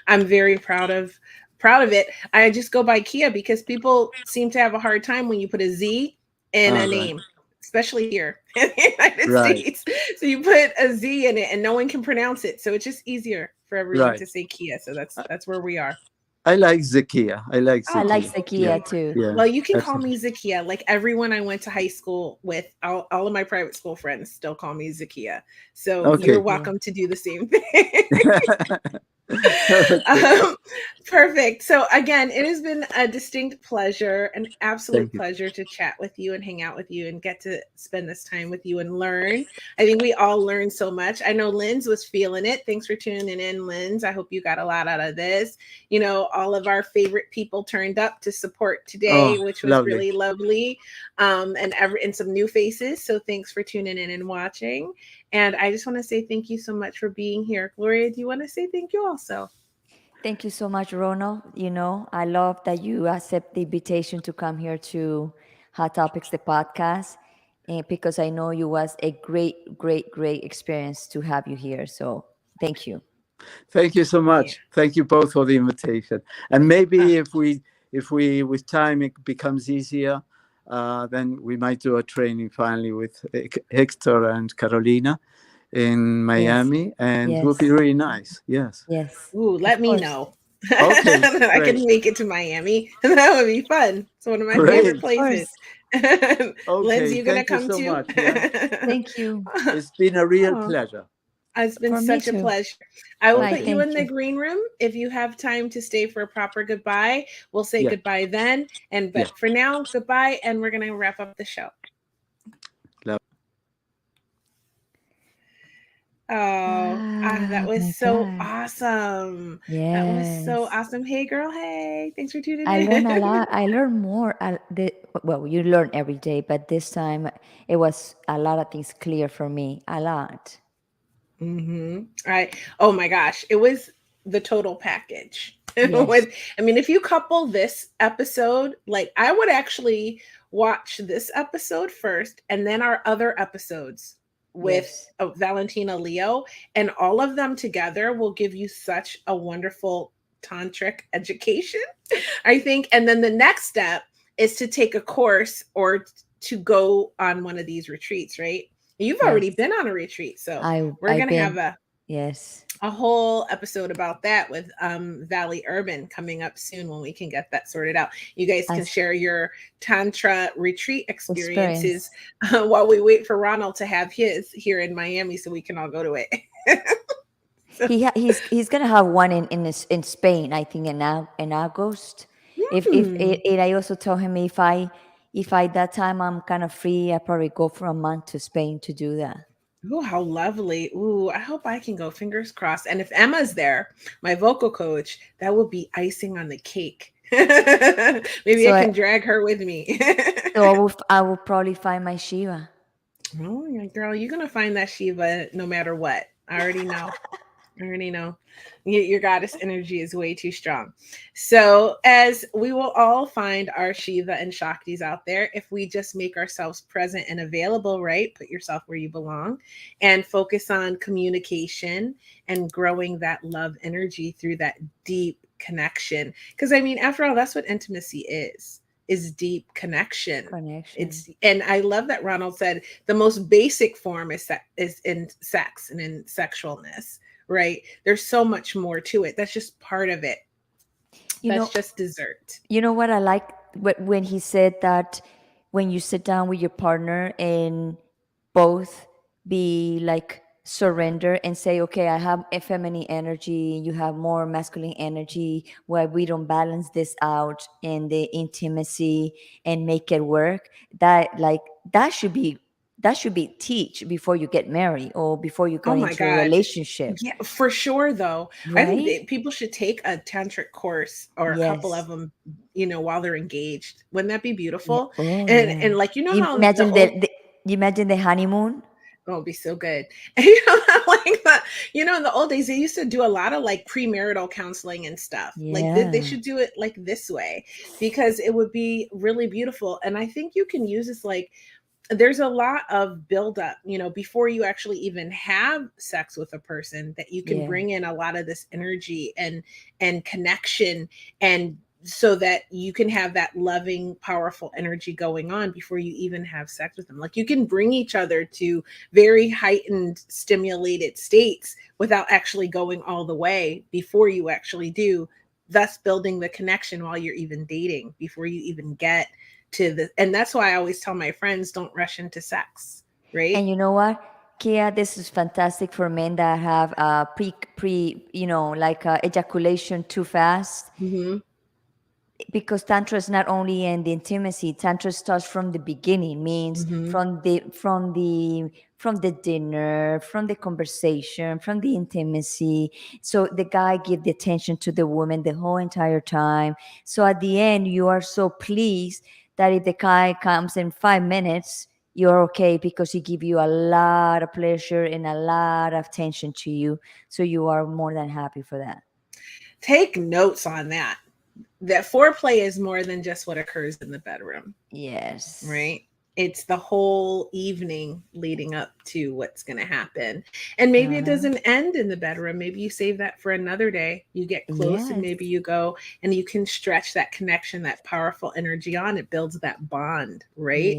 I'm very proud of it. I just go by Kia because people seem to have a hard time when you put a Z in Ah, a right. name, especially here in the United Right. States. So you put a Z in it and no one can pronounce it. So it's just easier for everyone Right. to say Kia. So I, that's where we are. I like Zakia. I like I like Zakia. Yeah. Zakia too. Yeah. Well, you can call Absolutely. me Zakia. Like everyone I went to high school with, all of my private school friends still call me Zakia. So you're Okay. Zakia. welcome to do the same thing. Okay. um, Perfect. So again, it has been a distinct pleasure, an absolute Thank you. pleasure to chat with you and hang out with you and get to spend this time with you and learn. I think we all learned so much. I know Linz was feeling it. Thanks for tuning in, Linz. I hope you got a lot out of this. All of our favorite people turned up to support today, Oh, which was lovely. really lovely. And some new faces. So thanks for tuning in and watching. And I just want to say thank you so much for being here. Gloria, do you want to say thank you also? Thank you so much, Ronald. I love that you accept the invitation to come here to Hot Topics, the podcast, because I know you was a great, great, great experience to have you here. So thank you. Thank you so Yeah. much. Thank you both for the invitation. And Uh, maybe if we with time it becomes easier, then we might do a training finally with Hector and Carolina in Yes, Miami, and it will be yes, really nice. Yes. yes, Ooh, of let me course. know. Okay. I Great. can make it to Miami. That would be fun. It's one of my favorite Great. Of places. course. Lindsay, Okay. you gonna Thank you come so too? much. Yeah. Thank you. It's been a real Oh, pleasure. it's been For me such a too. pleasure. I will My put Okay. you in thank the you. green room. If you have time to stay for a proper goodbye, we'll say Yeah. goodbye then. Yeah. But for now, goodbye, and we're gonna wrap up the show. Love. Oh, that Oh was my so God. awesome. That was so Yes. awesome. Hey, girl. Hey, thanks for tuning I learn a in. lot. I learn more. Well, you learn every day, but this time it was a lot of things clear for me. A lot. Right. Oh my gosh, it was the total package. Yes. If you couple this episode, like I would actually watch this episode first and then our other episodes with Yes. Valentina Leo, and all of them together will give you such a wonderful tantric education, I think. And then the next step is to take a course or to go on one of these retreats, right? You've already Yes. been on a retreat, so we're I've gonna have been. a Yes. whole episode about that with Valley Urban coming up soon when we can get that sorted out. You guys can As share your Tantra retreat experiences experience. while we wait for Ronald to have his here in Miami so we can all go to it. So, He's gonna have one in Spain, I think, in August. If hmm. I also told him if I that time I'm kind of free, I probably go for a month to Spain to do that. Ooh, how lovely. Ooh, I hope I can go. Fingers crossed. And if Emma's there, my vocal coach, that will be icing on the cake. Maybe So I I can drag her with me. so I will probably find my Shiva. Oh, yeah, girl, you're going to find that Shiva no matter what. I already know. I already know. Your goddess energy is way too strong. So, as we will all find our Shiva and Shaktis out there, if we just make ourselves present and available, right? Put yourself where you belong and focus on communication and growing that love energy through that deep connection. Because, I mean, after all, that's what intimacy is deep connection. Connection. It's, and I love that Ronald said the most basic form is in sex and in sexualness, right? There's so much more to it. That's just part of it. You That's know, just dessert. you know what I like when he said that when you sit down with your partner and both be like surrender and say, okay, I have a feminine energy, you have more masculine energy, where we don't balance this out in the intimacy and make it work. That like that should be teach before you get married or before you go Oh my into a God. relationship, Yeah, for sure, though. I think right? people should take a tantric course or a couple Yes. of them, while they're engaged. Wouldn't that be Yeah. beautiful? Oh yeah. And like, You how the imagine old, you imagine the honeymoon. oh, it'd be so good. Like that, in the old days, they used to do a lot of like premarital counseling and stuff. Like they Yeah. should do it like this way because it would be really beautiful. And I think you can use this like, there's a lot of buildup, before you actually even have sex with a person, that you can Yeah. bring in a lot of this energy and connection, and so that you can have that loving, powerful energy going on before you even have sex with them. Like you can bring each other to very heightened, stimulated states without actually going all the way before you actually do, thus building the connection while you're even dating before you even get to the. And that's why I always tell my friends, don't rush into sex, right? And you know what, Kia, this is fantastic for men that have pre like ejaculation too fast, Mm-hmm. because tantra is not only in the intimacy. Tantra starts from the beginning, means Mm-hmm. from the dinner, from the conversation, from the intimacy. So the guy give the attention to the woman the whole entire time, so at the end you are so pleased that if the guy comes in 5 minutes, you're okay, because he give you a lot of pleasure and a lot of attention to you, so you are more than happy for that. Take notes on that. That foreplay is more than just what occurs in the bedroom, Yes. right? It's the whole evening leading up to what's going to happen. And maybe it Uh-huh. doesn't end in the bedroom. Maybe you save that for another day. You get close and Yes. maybe you go and you can stretch that connection, that powerful energy on. It builds that bond, right?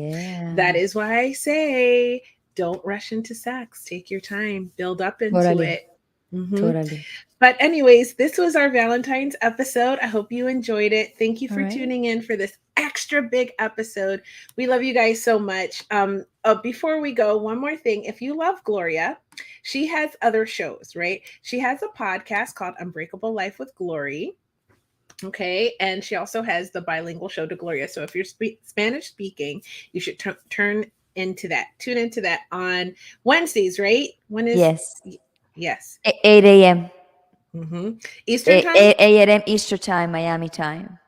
That Yeah. is why I say don't rush into sex. Take your time, build up into Totally. it. Mm-hmm. Totally. But, anyways, this was our Valentine's episode. I hope you enjoyed it. Thank you All for right. tuning in for this extra big episode. We love you guys so much. Before we go, one more thing. If you love Gloria, she has other shows, right? She has a podcast called Unbreakable Life with Glory. Okay. And she also has the bilingual show to Gloria. So if you're Spanish speaking, you should tune into that on Wednesdays, right? When is, Yes. yes. 8 a.m. Mm-hmm. Eastern time? 8 a.m. Eastern time, Miami time.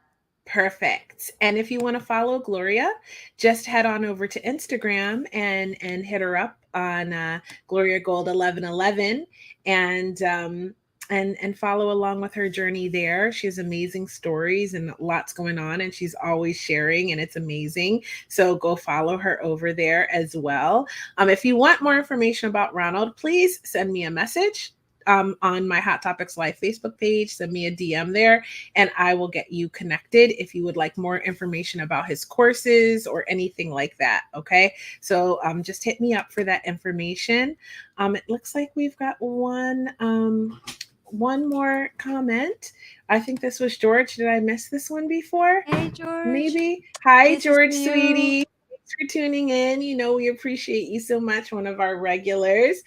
Perfect. And if you want to follow Gloria, just head on over to Instagram and hit her up on Gloria Gold 1111 and follow along with her journey there. She has amazing stories and lots going on, and she's always sharing, and it's amazing. So go follow her over there as well. If you want more information about Ronald, please send me a message. On my Hot Topics Live Facebook page, send me a DM there, and I will get you connected if you would like more information about his courses or anything like that. Okay, so just hit me up for that information. It looks like we've got one more comment. I think this was George. Did I miss this one before? Hey, George. Maybe. Hi, Kisses George, to you. sweetie. Thanks for tuning in. We appreciate you so much, one of our regulars.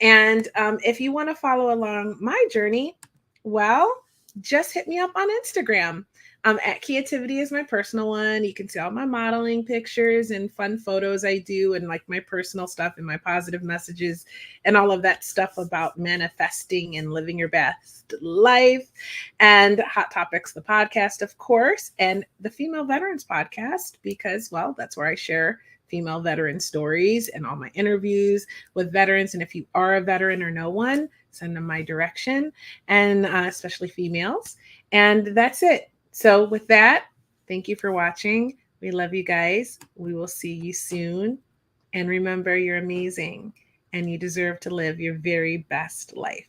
And if you want to follow along my journey, well, just hit me up on Instagram. At Creativity is my personal one. You can see all my modeling pictures and fun photos I do, and like my personal stuff and my positive messages and all of that stuff about manifesting and living your best life. And Hot Topics, the podcast, of course, and the Female Veterans podcast, because, well, that's where I share female veteran stories and all my interviews with veterans. And if you are a veteran or know one, send them my direction, and especially females. And that's it. So with that, thank you for watching. We love you guys. We will see you soon. And remember, you're amazing and you deserve to live your very best life.